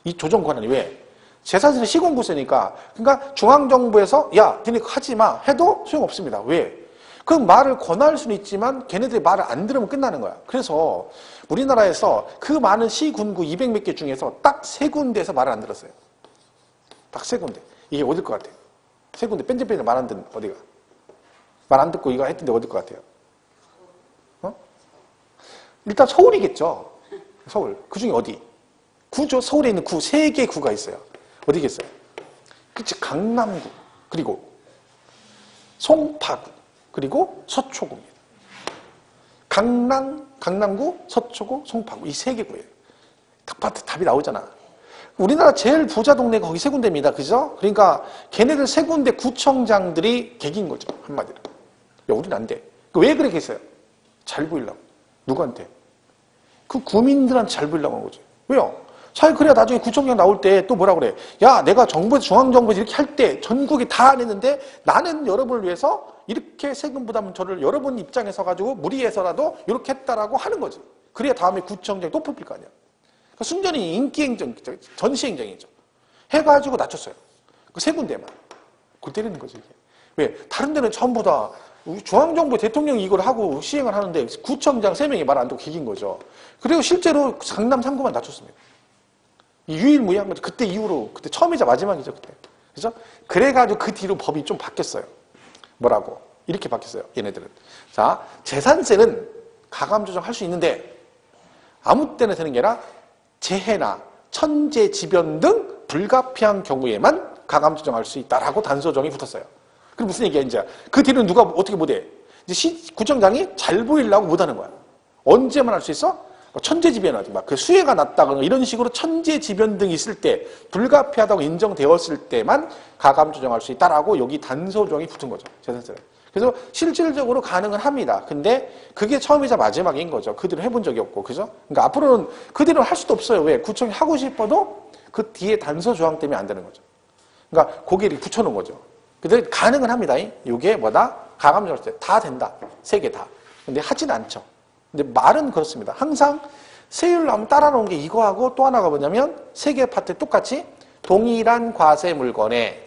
이 조정 권한이 왜? 재산세는 시군구세니까. 그러니까 중앙정부에서 야, 걔네 하지 마 해도 소용없습니다. 왜? 그 말을 권할 수는 있지만 걔네들이 말을 안 들으면 끝나는 거야. 그래서 우리나라에서 그 많은 시군구 200몇 개 중에서 딱 세 군데에서 말을 안 들었어요. 딱 세 군데. 이게 어딜 것 같아요? 세 군데 뺀질뺀질 말 안 듣는 어디가? 말 안 듣고 이거 했던데 어딜 것 같아요? 일단 서울이겠죠. 서울. 그 중에 어디? 구죠. 서울에 있는 구, 세 개의 구가 있어요. 어디겠어요? 그치, 강남구, 그리고 송파구, 그리고 서초구입니다. 강남구, 서초구, 송파구. 이 세 개 구예요. 딱 봐도 답이 나오잖아. 우리나라 제일 부자 동네가 거기 세 군데입니다. 그죠? 그러니까 걔네들 세 군데 구청장들이 객인 거죠. 한마디로. 야, 우리는 안 돼. 왜 그렇게 했어요? 잘 보이려고. 누구한테? 그 구민들한테 잘 보이려고 하는 거죠. 왜요? 잘 그래야 나중에 구청장 나올 때 또 뭐라 그래. 야, 내가 정부에서 중앙정부에서 이렇게 할 때 전국이 다 안 했는데 나는 여러분을 위해서 이렇게 세금 부담 저를 여러분 입장에 서가지고 무리해서라도 이렇게 했다라고 하는 거지. 그래야 다음에 구청장이 또 뽑힐 거 아니야. 그러니까 순전히 인기행정, 전시행정이죠. 해가지고 낮췄어요. 그 세 군데만. 그걸 때리는 거지, 이게. 왜? 다른 데는 전부 다 중앙정부 대통령이 이걸 하고 시행을 하는데 구청장 3명이 말 안 듣고 기긴 거죠. 그리고 실제로 강남 3구만 낮췄습니다. 유일무이한 거죠. 그때 이후로, 그때 처음이자 마지막이죠, 그때. 그죠? 그래가지고 그 뒤로 법이 좀 바뀌었어요. 뭐라고? 이렇게 바뀌었어요, 얘네들은. 자, 재산세는 가감 조정할 수 있는데 아무 때나 되는 게 아니라 재해나 천재지변 등 불가피한 경우에만 가감 조정할 수 있다라고 단서정이 붙었어요. 그럼 무슨 얘기야, 이제? 그 뒤는 누가 어떻게 못해? 이제 구청장이 잘 보이려고 못하는 거야. 언제만 할 수 있어? 천재지변하든가 그 수해가 났다거나 이런 식으로 천재지변 등이 있을 때 불가피하다고 인정되었을 때만 가감 조정할 수 있다라고 여기 단서조항이 붙은 거죠. 재산세는. 그래서 실질적으로 가능은 합니다. 근데 그게 처음이자 마지막인 거죠. 그들은 해본 적이 없고, 그죠? 그러니까 앞으로는 그들은 할 수도 없어요. 왜? 구청이 하고 싶어도 그 뒤에 단서조항 때문에 안 되는 거죠. 그러니까 거기에 붙여놓은 거죠. 근데 가능은 합니다. 이게 뭐다? 가감 조정할 때 다 된다. 3개 다. 근데 하진 않죠. 근데 말은 그렇습니다. 항상 세율 나오면 따라 놓은 게 이거하고 또 하나가 뭐냐면 3개 파트에 똑같이 동일한 과세 물건에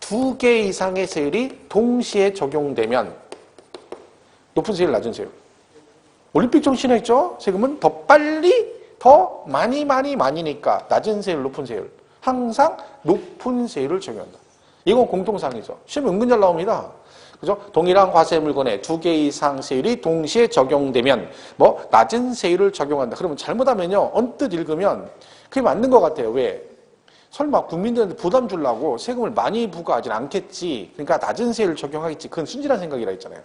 2개 이상의 세율이 동시에 적용되면 높은 세율, 낮은 세율. 올림픽 정신에 있죠? 세금은 더 빨리, 더 많이니까 낮은 세율, 높은 세율. 항상 높은 세율을 적용한다. 이건 공통사항이죠. 시험에 은근 잘 나옵니다. 그죠? 동일한 과세 물건에 2개 이상 세율이 동시에 적용되면 뭐 낮은 세율을 적용한다. 그러면 잘못하면요. 언뜻 읽으면 그게 맞는 것 같아요. 왜? 설마 국민들한테 부담 주려고 세금을 많이 부과하진 않겠지. 그러니까 낮은 세율을 적용하겠지. 그건 순진한 생각이라 했잖아요.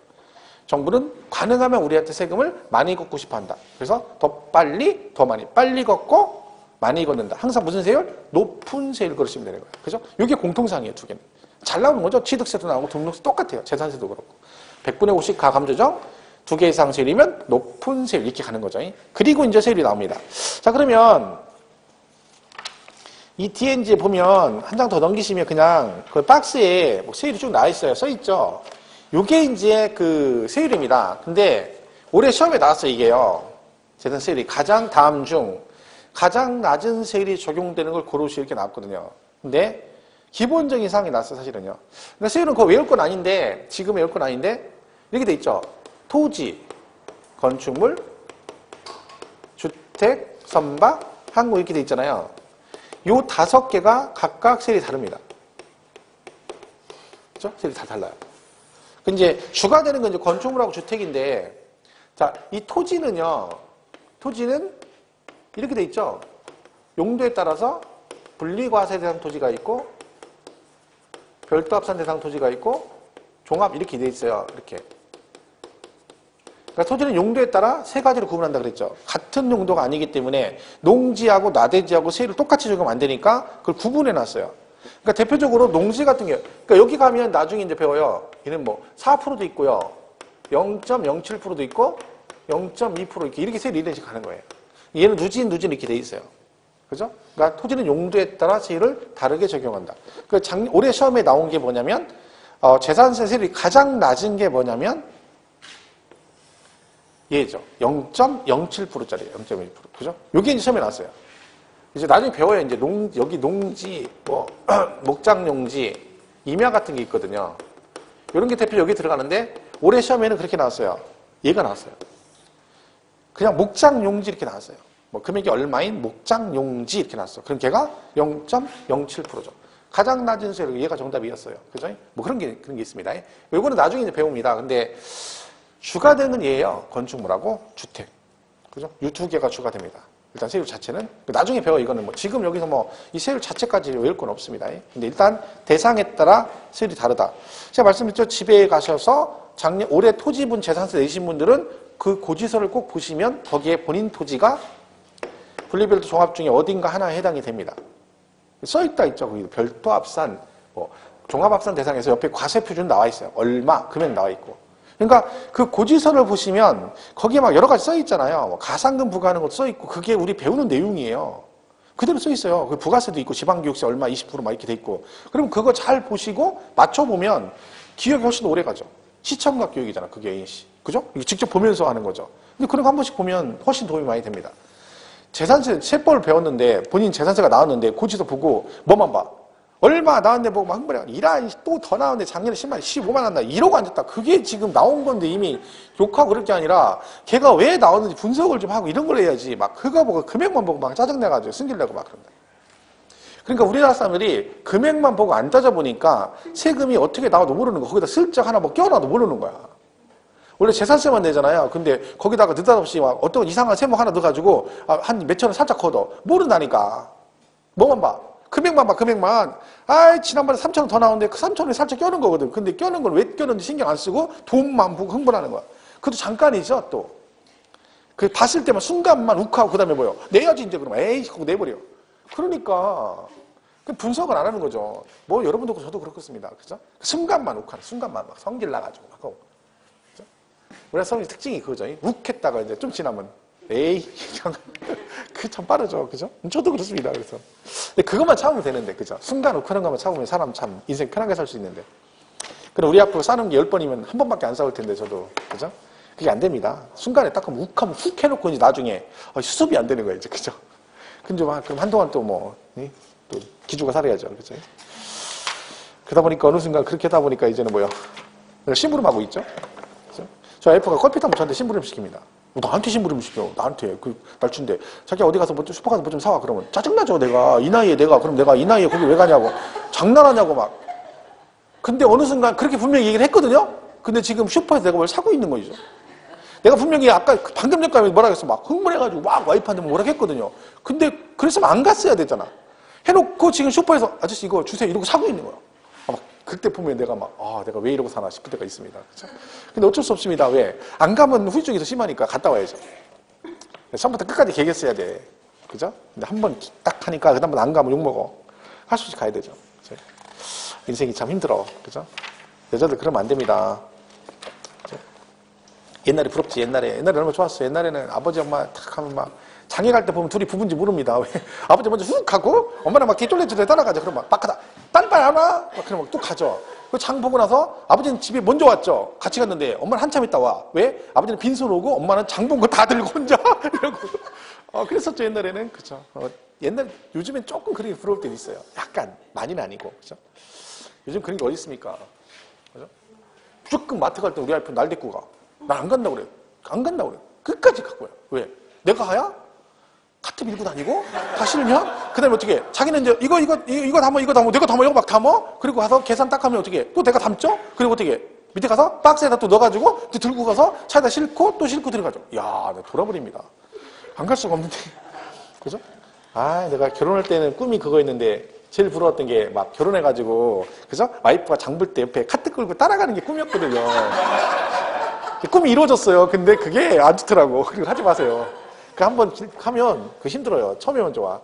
정부는 가능하면 우리한테 세금을 많이 걷고 싶어 한다. 그래서 더 빨리, 더 많이. 빨리 걷고 많이 걷는다. 항상 무슨 세율? 높은 세율을 걸으시면 되는 거예요. 그죠? 이게 공통사항이에요, 2개는. 잘 나오는 거죠. 취득세도 나오고 등록세 똑같아요. 재산세도 그렇고. 100분의 50 가감 조정 2개 이상 세율이면 높은 세율 이렇게 가는 거죠. 그리고 이제 세율이 나옵니다. 자, 그러면 이 뒤에 이제 보면 한 장 더 넘기시면 그냥 그 박스에 뭐 세율이 쭉 나와 있어요. 써 있죠. 요게 이제 그 세율입니다. 근데 올해 시험에 나왔어요, 이게요. 재산 세율이 다음 중 가장 낮은 세율이 적용되는 걸 고르시 이렇게 나왔거든요. 근데 기본적인 사항이 나왔어요, 사실은요. 그러니까 세율은 그거 외울 건 아닌데, 지금 외울 건 아닌데, 이렇게 돼 있죠. 토지, 건축물, 주택, 선박, 항공 이렇게 돼 있잖아요. 요 5개가 각각 세율이 다릅니다. 그죠? 세율이 다 달라요. 그 이제 주가 되는 건 이제 건축물하고 주택인데, 자, 이 토지는요, 토지는 이렇게 돼 있죠. 용도에 따라서 분리과세 대상 토지가 있고, 별도 합산 대상 토지가 있고 종합 이렇게 돼 있어요. 이렇게. 그러니까 토지는 용도에 따라 3가지로 구분한다 그랬죠. 같은 용도가 아니기 때문에 농지하고 나대지하고 세율을 똑같이 적용하면 안 되니까 그걸 구분해 놨어요. 그러니까 대표적으로 농지 같은 경우, 그러니까 여기 가면 나중에 이제 배워요. 얘는 뭐 4%도 있고요. 0.07%도 있고 0.2% 이렇게 세율이 이런 식으로 가는 거예요. 얘는 누진 이렇게 돼 있어요. 그죠? 그러니까 토지는 용도에 따라 세율을 다르게 적용한다. 올해 시험에 나온 게 뭐냐면, 재산세 세율이 가장 낮은 게 뭐냐면, 얘죠. 0.07%짜리, 0.1%. 그죠? 요게 이제 시험에 나왔어요. 이제 나중에 배워요. 이제 여기 농지, 뭐, 목장용지, 임야 같은 게 있거든요. 이런 게 대표 여기 들어가는데, 올해 시험에는 그렇게 나왔어요. 얘가 나왔어요. 그냥 목장용지 이렇게 나왔어요. 뭐 금액이 얼마인 목장용지 이렇게 나왔어. 그럼 걔가 0.07%죠. 가장 낮은 세율, 얘가 정답이었어요. 그죠? 뭐 그런 게 있습니다. 요거는 나중에 이제 배웁니다. 근데 주가 되는 건 얘예요. 건축물하고 주택. 그죠? 이 2개가 주가 됩니다. 일단 세율 자체는. 나중에 배워, 이거는 뭐 지금 여기서 뭐 이 세율 자체까지 외울 건 없습니다. 근데 일단 대상에 따라 세율이 다르다. 제가 말씀드렸죠. 집에 가셔서 올해 토지분 재산세 내신 분들은 그 고지서를 꼭 보시면 거기에 본인 토지가 분리별도 종합 중에 어딘가 하나에 해당이 됩니다. 써있다 있죠. 거기 별도 합산, 뭐 종합합산 대상에서 옆에 과세 표준 나와 있어요. 얼마, 금액 나와 있고. 그러니까 그 고지서를 보시면 거기에 막 여러 가지 써 있잖아요. 뭐 가산금 부과하는 것도 써 있고 그게 우리 배우는 내용이에요. 그대로 써 있어요. 그 부가세도 있고 지방교육세 얼마 20%막 이렇게 돼 있고. 그럼 그거 잘 보시고 맞춰보면 기억이 훨씬 오래 가죠. 시청각 교육이잖아. 그게 A씨. 그죠? 이거 직접 보면서 하는 거죠. 근데 그런 거 한 번씩 보면 훨씬 도움이 많이 됩니다. 재산세, 세법을 배웠는데 본인 재산세가 나왔는데 고지서 보고 뭐만 봐. 얼마 나왔는데 보고 막 흥분해. 또 더 나왔는데 작년에 10만 원, 15만 원 나. 이러고 앉았다. 그게 지금 나온 건데 이미 욕하고 그럴 게 아니라 걔가 왜 나왔는지 분석을 좀 하고 이런 걸 해야지. 막 그거 보고 금액만 보고 막 짜증내가지고 승질내고 막 그런다. 그러니까 우리나라 사람들이 금액만 보고 안 따져보니까 세금이 어떻게 나와도 모르는 거. 거기다 슬쩍 하나 뭐 껴놔도 모르는 거야. 원래 재산세만 내잖아요. 근데 거기다가 느닷없이 막 어떤 이상한 세목 하나 넣어가지고 한 몇천 원 살짝 걷어. 모른다니까. 뭐만 봐. 금액만 봐, 금액만. 지난번에 3천 원 더 나오는데 그 3천 원에 살짝 껴는 거거든. 근데 껴는 걸 왜 껴는지 신경 안 쓰고 돈만 보고 흥분하는 거야. 그것도 잠깐이죠, 또. 그 봤을 때만 순간만 욱하고 그 다음에 뭐요? 내야지 이제 그러면 에이 하고 내버려. 그러니까 그 분석을 안 하는 거죠. 뭐 여러분도 저도 그렇습니다. 그죠? 순간만 욱하는, 순간만 막 성질 나가지고 막 하고. 그죠? 우리나라 사람의 특징이 그거죠. 욱했다가 이제 좀 지나면 에이 그 참 빠르죠. 그죠? 저도 그렇습니다. 그래서 근데 그것만 참으면 되는데, 그죠? 순간 욱하는 것만 참으면 사람 참 인생 편하게 살 수 있는데. 그럼 우리 앞으로 싸는 게 10번이면 한 번밖에 안 싸울 텐데 저도. 그죠? 그게 안 됩니다. 순간에 딱 하면 욱하면 훅 해놓고 이제 나중에 수습이 안 되는 거예요. 이제. 그죠? 그럼 한동안 또 뭐, 또 기죽어 살아야죠. 그죠? 그러다 보니까 어느 순간 그렇게 하다 보니까 이제는 뭐요? 내가 심부름하고 있죠? 그죠? 저 와이프가 커피 타면 저한테 심부름 시킵니다. 나한테 심부름 시켜. 나한테. 날춘데. 자기야 어디 가서 슈퍼 가서 뭐 좀 사와. 그러면 짜증나죠. 내가. 이 나이에 그럼 내가 이 나이에 거기 왜 가냐고. 장난하냐고 막. 근데 어느 순간 그렇게 분명히 얘기를 했거든요? 근데 지금 슈퍼에서 내가 뭘 사고 있는 거죠. 내가 분명히 아까 방금 전까지 뭐라 그랬어. 막 흥분해가지고 막 와이프한테 뭐라 했거든요. 근데 그랬으면 안 갔어야 되잖아. 해놓고 지금 슈퍼에서 아저씨 이거 주세요. 이러고 사고 있는 거야. 막 그때 보면 내가 내가 왜 이러고 사나 싶을 때가 있습니다. 그쵸? 근데 어쩔 수 없습니다. 왜? 안 가면 후유증이 더 심하니까 갔다 와야죠. 처음부터 끝까지 계획했어야 돼. 그죠? 근데 한 번 딱 하니까 그다음부터 안 가면 욕먹어. 할 수 없이 가야 되죠. 그쵸? 인생이 참 힘들어. 그죠? 여자들 그러면 안 됩니다. 그죠? 옛날에 부럽지. 옛날에 얼마나 좋았어. 옛날에는 아버지 엄마 탁 하면 막 장애 갈 때 보면 둘이 부부인지 모릅니다. 왜? 아버지 먼저 훅 가고 엄마는 막 뒤쫄래쫄래 따라가죠. 그럼 막 가다 빨리빨리 안 와? 막 그러면 또 가죠. 그 장 보고 나서 아버지는 집에 먼저 왔죠. 같이 갔는데 엄마는 한참 있다 와. 왜? 아버지는 빈손 오고 엄마는 장 본 거 다 들고 혼자 이러고. 그랬었죠 옛날에는. 그죠? 요즘엔 조금 그렇게 부러울 때도 있어요. 약간 많이는 아니고. 그죠? 요즘 그런 게 어디 있습니까? 그죠? 무조건 마트 갈 때 우리 와이프는 날 데리고 가. 난 안 간다고 그래. 안 간다고 그래. 끝까지 갖고 와. 왜? 내가 가야? 카트 밀고 다니고? 다 싫으면? 그 다음에 어떻게 해? 자기는 이제 이거 담어, 이거 담어, 내가 담어, 이거 막 담어? 그리고 가서 계산 딱 하면 어떻게 해? 또 내가 담죠? 그리고 어떻게 해? 밑에 가서 박스에다 또 넣어가지고 또 들고 가서 차에다 싣고 또 싣고 들어가죠. 야, 내가 돌아버립니다. 안 갈 수가 없는데. 그죠? 내가 결혼할 때는 꿈이 그거였는데 제일 부러웠던 게 막 결혼해가지고, 그죠? 와이프가 장 볼 때 옆에 카트 끌고 따라가는 게 꿈이었거든요. 꿈이 이루어졌어요. 근데 그게 안 좋더라고. 그리고 하지 마세요. 한번 하면 힘들어요. 처음에 먼저 와.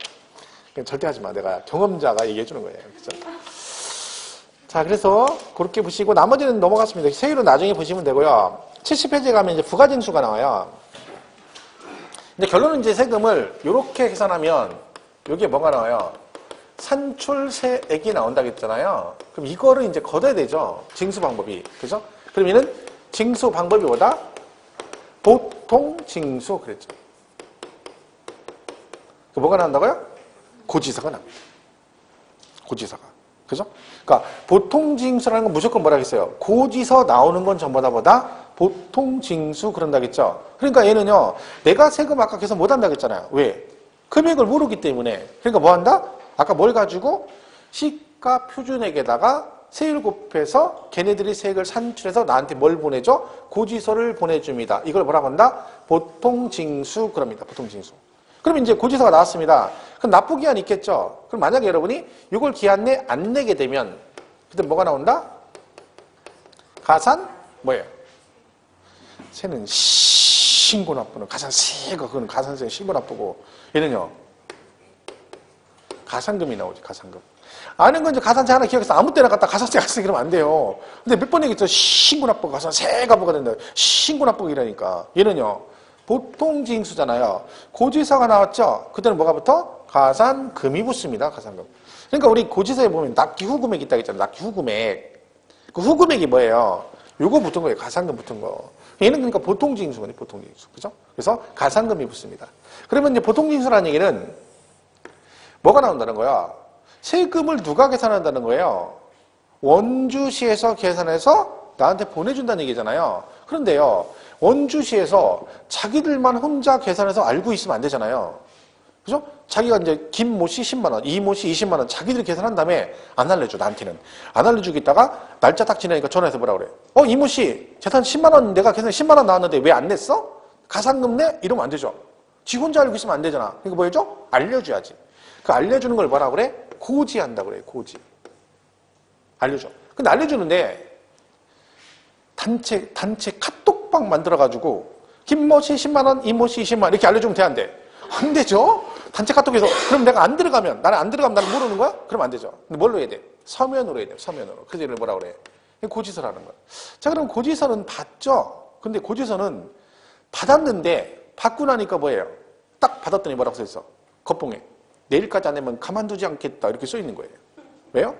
절대 하지 마. 내가 경험자가 얘기해 주는 거예요. 그죠? 자, 그래서 그렇게 보시고 나머지는 넘어갔습니다. 세율은 나중에 보시면 되고요. 70페이지에 가면 이제 부가징수가 나와요. 근데 결론은 이제 세금을 이렇게 계산하면 여기에 뭐가 나와요? 산출세액이 나온다고 했잖아요. 그럼 이거를 이제 걷어야 되죠. 징수 방법이. 그죠? 그러면은 징수 방법이 뭐다? 보통 징수 그랬죠. 뭐가 나온다고요? 고지서가 나옵니다. 고지서가. 그죠? 그러니까 보통 징수라는 건 무조건 뭐라 했어요? 고지서 나오는 건 전부 다보다 보통 징수 그런다겠죠. 그러니까 얘는요. 내가 세금 아까 계산 못 한다고 했잖아요. 왜? 금액을 모르기 때문에. 그러니까 뭐 한다? 아까 뭘 가지고 시가 표준액에다가 세율 곱해서 걔네들이 세액을 산출해서 나한테 뭘 보내줘? 고지서를 보내줍니다. 이걸 뭐라고 한다? 보통 징수 그럽니다. 보통 징수. 그럼 이제 고지서가 나왔습니다. 그럼 납부 기한이 있겠죠? 그럼 만약에 여러분이 이걸 기한 내 안 내게 되면 그때 뭐가 나온다? 가산 뭐예요? 세는 신고 납부는 가산세가 그건 가산세 신고 납부고 얘는요 가산금이 나오지. 가산금. 아는 건 이제 가산세 하나 기억해서 아무 때나 갖다 가산세 갔으니 그러면 안 돼요. 근데 몇 번 얘기했죠. 신고 납부 가산세 납부가 된다. 신고 납부이라니까. 얘는요 보통 징수잖아요. 고지서가 나왔죠? 그때는 뭐가 붙어? 가산금이 붙습니다. 가산금. 그러니까 우리 고지서에 보면 납기 후금액 있다고 했잖아요. 납기 후금액. 그 후금액이 뭐예요? 요거 붙은 거예요. 가산금 붙은 거. 얘는 그러니까 보통징수거든요. 보통징수. 그죠? 그래서 가산금이 붙습니다. 그러면 이제 보통징수라는 얘기는 뭐가 나온다는 거야? 세금을 누가 계산한다는 거예요? 원주시에서 계산해서 나한테 보내준다는 얘기잖아요. 그런데요, 원주시에서 자기들만 혼자 계산해서 알고 있으면 안 되잖아요. 그죠? 자기가 이제 김모 씨 10만 원, 이모 씨 20만 원 자기들이 계산한 다음에 안 알려줘, 나한테는. 안 알려주겠다가 날짜 딱 지나니까 전화해서 뭐라 그래? 이모 씨, 재산 10만 원, 내가 계산 10만 원 나왔는데 왜 안 냈어? 가산금 내? 이러면 안 되죠. 지 혼자 알고 있으면 안 되잖아. 그러니까 뭐 해줘? 알려줘야지. 그 알려주는 걸 뭐라 그래? 고지한다 그래, 고지. 알려줘. 근데 알려주는데 단체 카톡방 만들어가지고 김모 씨 10만 원, 이모 씨 20만 원 이렇게 알려주면 돼, 안 돼? 안 되죠? 단체 카톡에서 그럼 내가 안 들어가면 나는 모르는 거야? 그럼 안 되죠. 근데 뭘로 해야 돼? 서면으로 해야 돼. 서면으로. 그래서 이걸 뭐라 그래? 고지서라는 거야. 자, 그럼 고지서는 받죠? 근데 고지서는 받았는데 받고 나니까 뭐예요? 딱 받았더니 뭐라고 써있어? 겉봉에 내일까지 안 내면 가만두지 않겠다 이렇게 써있는 거예요. 왜요?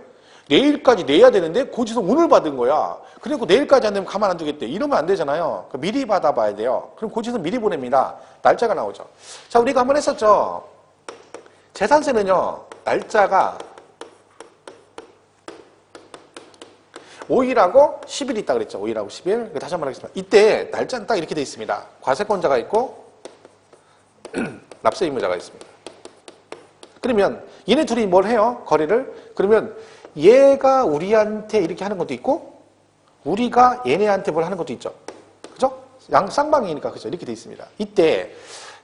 내일까지 내야 되는데 고지서 오늘 받은 거야. 그리고 내일까지 안 내면 가만 안 두겠대. 이러면 안 되잖아요. 미리 받아봐야 돼요. 그럼 고지서 미리 보냅니다. 날짜가 나오죠. 자, 우리가 한번 했었죠. 재산세는요. 날짜가 5일하고 10일 있다 그랬죠. 5일하고 10일. 다시 한번 하겠습니다. 이때 날짜는 딱 이렇게 돼 있습니다. 과세권자가 있고 납세 의무자가 있습니다. 그러면 얘네 둘이 뭘 해요? 거래를? 그러면 얘가 우리한테 이렇게 하는 것도 있고 우리가 얘네한테 뭘 하는 것도 있죠. 그죠? 쌍방이니까 그죠? 이렇게 돼 있습니다. 이때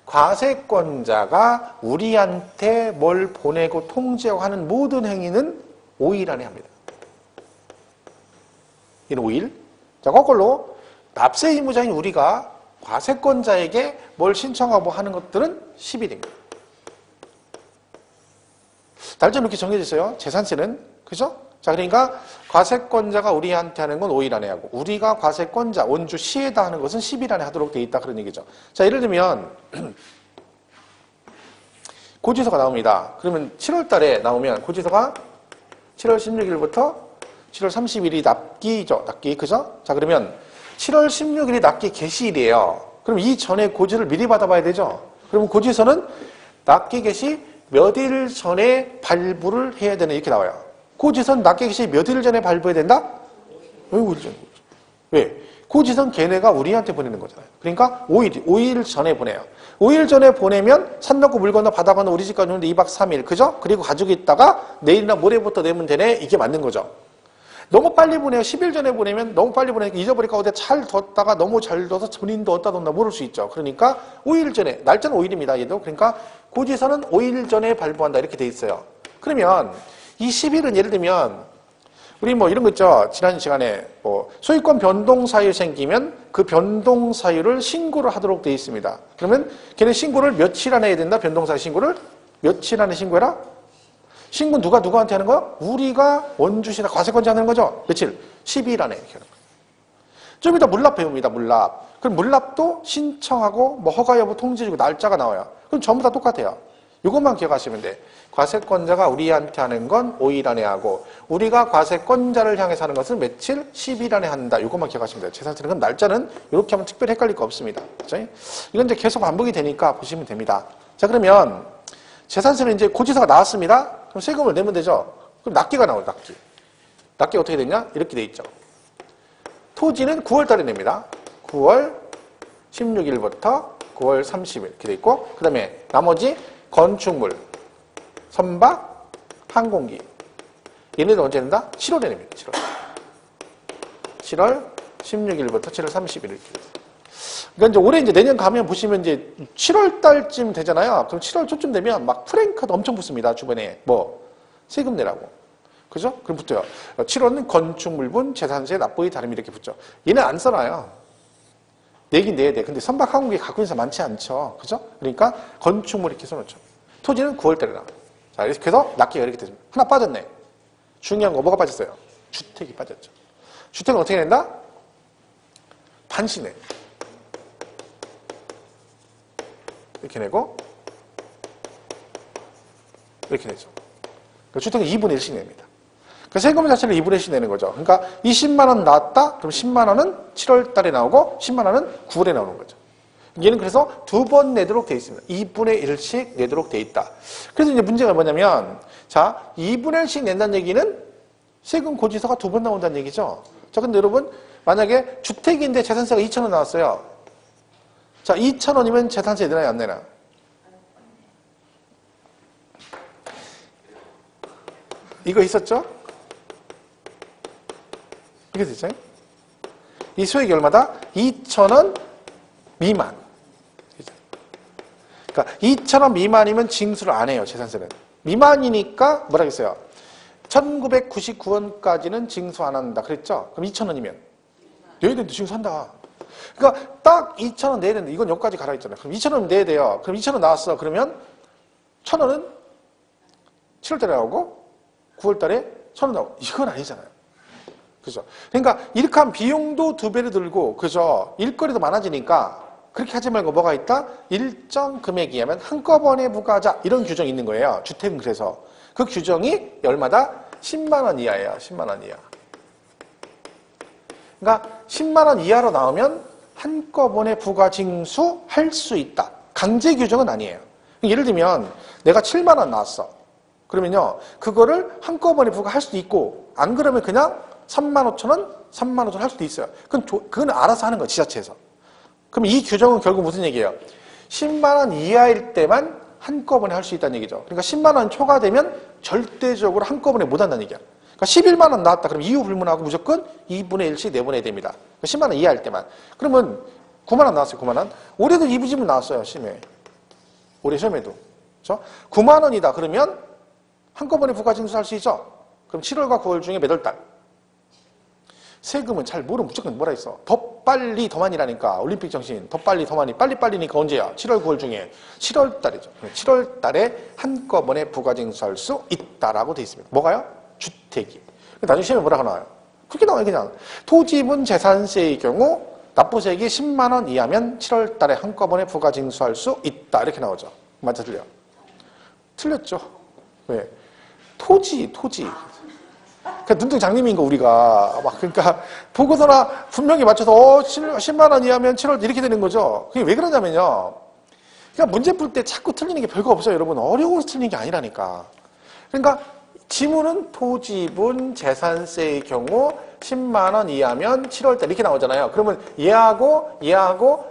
과세권자가 우리한테 뭘 보내고 통지하고 하는 모든 행위는 5일 안에 합니다. 얘는 5일. 자, 거꾸로 납세 의무자인 우리가 과세권자에게 뭘 신청하고 하는 것들은 10일입니다. 날짜 이렇게 정해져 있어요. 재산세는. 그죠? 자, 그러니까 과세권자가 우리한테 하는 건 5일 안에 하고 우리가 과세권자, 원주시에다 하는 것은 10일 안에 하도록 돼 있다. 그런 얘기죠. 자, 예를 들면 고지서가 나옵니다. 그러면 7월 달에 나오면 고지서가 7월 16일부터 7월 30일이 납기죠. 납기. 그죠? 자, 그러면 7월 16일이 납기 개시일이에요. 그럼 이 전에 고지를 미리 받아봐야 되죠. 그러면 고지서는 납기 개시 몇 일 전에 발부를 해야 되는 이렇게 나와요. 고지서는 납기 개시 몇 일 전에 발부해야 된다? 왜 5일 전에? 왜? 고지서는 걔네가 우리한테 보내는 거잖아요. 그러니까 5일 전에 보내요. 5일 전에 보내면 산 넘고 물 건너 바다 건너 우리 집까지 오는데 2박 3일. 그죠? 그리고 가지고 있다가 내일이나 모레부터 내면 되네. 이게 맞는 거죠. 너무 빨리 보내요. 10일 전에 보내면 너무 빨리 보내니까 잊어버릴까 어디 잘 뒀다가 너무 잘 둬서 본인도 어디다 뒀나 모를 수 있죠. 그러니까 5일 전에, 날짜는 5일입니다. 얘도. 그러니까 고지서는 5일 전에 발부한다. 이렇게 돼 있어요. 그러면 이 10일은 예를 들면 우리 뭐 이런 거 있죠. 지난 시간에 뭐 소유권 변동 사유 생기면 그 변동 사유를 신고를 하도록 돼 있습니다. 그러면 걔네 신고를 며칠 안에 해야 된다. 변동 사유 신고를 며칠 안에 신고해라. 신고 누가 누구한테 하는 거야? 우리가 원주시나 과세권자 하는 거죠. 며칠? 12일 안에 이렇게 하는 거예요. 좀 이따 물납 배웁니다. 물납. 그럼 물납도 신청하고 뭐 허가 여부 통지해주고 날짜가 나와요. 그럼 전부 다 똑같아요. 이것만 기억하시면 돼. 과세권자가 우리한테 하는 건 5일 안에 하고 우리가 과세권자를 향해서 하는 것은 며칠? 10일 안에 한다. 이것만 기억하시면 돼요. 재산세는 그럼 날짜는 이렇게 하면 특별히 헷갈릴 거 없습니다. 그렇죠? 이건 이제 계속 반복이 되니까 보시면 됩니다. 자, 그러면 재산세는 이제 고지서가 나왔습니다. 그럼 세금을 내면 되죠. 그럼 납기가 나와요. 납기. 납기가 어떻게 됐냐? 이렇게 돼 있죠. 토지는 9월 달에 냅니다. 9월 16일부터 9월 30일 이렇게 돼 있고 그 다음에 나머지 건축물, 선박, 항공기 얘네들 언제 낸다? 7월에 냅니다. 7월 16일부터 7월 30일 이렇게 돼요. 그러니까 이제 올해 이제 내년 가면 보시면 이제 7월 달쯤 되잖아요. 그럼 7월 초쯤 되면 막 프랭카드 엄청 붙습니다. 주변에 뭐 세금 내라고. 그죠? 그럼 붙어요. 7월은 건축물분 재산세 납부의 다름 이렇게 붙죠. 얘는 안 써놔요. 내긴 내야 돼. 근데 선박 항공기 갖고 있는 사람 많지 않죠. 그죠? 그러니까 건축물 이렇게 써놓죠. 토지는 9월 달에 나와요. 자, 이렇게 해서 납기가 이렇게 되죠. 하나 빠졌네. 중요한 거 뭐가 빠졌어요? 주택이 빠졌죠. 주택은 어떻게 낸다? 반씩 내. 이렇게 내고 이렇게 되죠. 그러니까 주택은 2분의 1씩 냅니다. 그러니까 세금 자체를 2분의 1씩 내는 거죠. 그러니까 20만 원 나왔다? 그럼 10만 원은 7월 달에 나오고 10만 원은 9월에 나오는 거죠. 얘는 그래서 두 번 내도록 돼 있습니다. 2분의 1씩 내도록 돼 있다. 그래서 이제 문제가 뭐냐면, 자, 2분의 1씩 낸다는 얘기는 세금 고지서가 두 번 나온다는 얘기죠. 자, 근데 여러분, 만약에 주택인데 재산세가 2,000원 나왔어요. 자, 2,000원이면 재산세 내나요, 안 내나? 이거 있었죠? 이게 됐죠? 이 소액이 얼마다? 2,000원 미만. 그러니까 2,000원 미만이면 징수를 안 해요, 재산세는. 미만이니까 뭐라 그랬어요? 1999원까지는 징수 안 한다 그랬죠? 그럼 2,000원이면 내야 되는데 징수한다. 그러니까 딱 2,000원 내야 되는데 이건 여기까지 가라 했잖아요. 그럼 2,000원 내야 돼요. 그럼 2,000원 나왔어. 그러면 1,000원은 7월달에 나오고 9월달에 1,000원 나오고 이건 아니잖아요. 그죠? 그러니까 이렇게 한 비용도 두 배로 들고 그죠? 일거리도 많아지니까 그렇게 하지 말고 뭐가 있다? 일정 금액 이하면 한꺼번에 부과하자 이런 규정이 있는 거예요. 주택은 그래서 그 규정이 얼마다? 10만 원 이하예요. 10만 원 이하. 그러니까 10만 원 이하로 나오면 한꺼번에 부과 징수할 수 있다. 강제 규정은 아니에요. 예를 들면 내가 7만 원 나왔어. 그러면요. 그거를 한꺼번에 부과할 수도 있고 안 그러면 그냥 3만 5천 원, 3만 5천 원 할 수도 있어요. 그건 알아서 하는 거예요. 지자체에서. 그럼 이 규정은 결국 무슨 얘기예요? 10만 원 이하일 때만 한꺼번에 할 수 있다는 얘기죠. 그러니까 10만 원 초과되면 절대적으로 한꺼번에 못 한다는 얘기야. 그러니까 11만 원 나왔다. 그럼 이유 불문하고 무조건 2분의 1씩 내보내야 됩니다. 그러니까 10만 원 이하일 때만. 그러면 9만 원 나왔어요. 9만 원. 올해도 2부지분 나왔어요. 시험에. 올해 시험에도. 그렇죠? 9만 원이다. 그러면 한꺼번에 부가징수 할 수 있죠? 그럼 7월과 9월 중에 몇 월 달? 세금은 잘 모르면 무조건 뭐라 했어? 더 빨리 더 많이라니까. 올림픽 정신. 더 빨리 더 많이. 빨리빨리니까 언제야? 7월 9월 중에 7월 달이죠. 7월 달에 한꺼번에 부가징수할 수 있다라고 돼 있습니다. 뭐가요? 주택이. 나중에 시험에 뭐라고 나와요? 그렇게 나와요. 그냥 토지분 재산세의 경우 납부세액이 10만 원 이하면 7월 달에 한꺼번에 부가징수할 수 있다. 이렇게 나오죠. 맞아 틀려? 틀렸죠. 왜? 토지. 그러니까 눈등 장님인 거 우리가 막 그러니까 보고서나 분명히 맞춰서 10만 원 이하면 7월 이렇게 되는 거죠. 그게 왜 그러냐면요. 그러니까 문제 풀 때 자꾸 틀리는 게 별거 없어요, 여러분. 어려워서 틀리는 게 아니라니까. 그러니까 지문은 토지분 재산세의 경우 10만 원 이하면 7월 달 이렇게 나오잖아요. 그러면 얘하고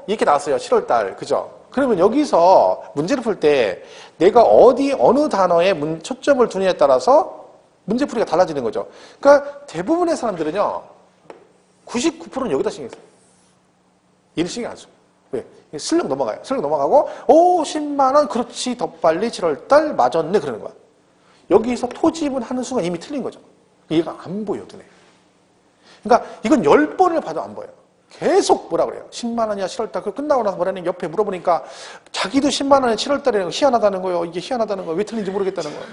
이렇게 나왔어요. 7월 달. 그죠? 그러면 여기서 문제를 풀 때 내가 어느 단어에 초점을 두느냐에 따라서 문제풀이가 달라지는 거죠. 그러니까 대부분의 사람들은요. 99%는 여기다 신경 써요. 얘를 신경 안 써요. 왜? 슬쩍 넘어가요. 슬쩍 넘어가고 10만 원 그렇지 더 빨리 7월 달 맞았네 그러는 거야. 여기서 토지분 하는 순간 이미 틀린 거죠. 얘가 안 보여 눈에. 그러니까 이건 10번을 봐도 안 보여요. 계속 뭐라 그래요? 10만 원이야 7월 달. 그 끝나고 나서 뭐라는 옆에 물어보니까 자기도 10만 원에 7월 달이라는 거 희한하다는 거예요. 이게 희한하다는 거예요. 왜 틀린지 모르겠다는 거예요.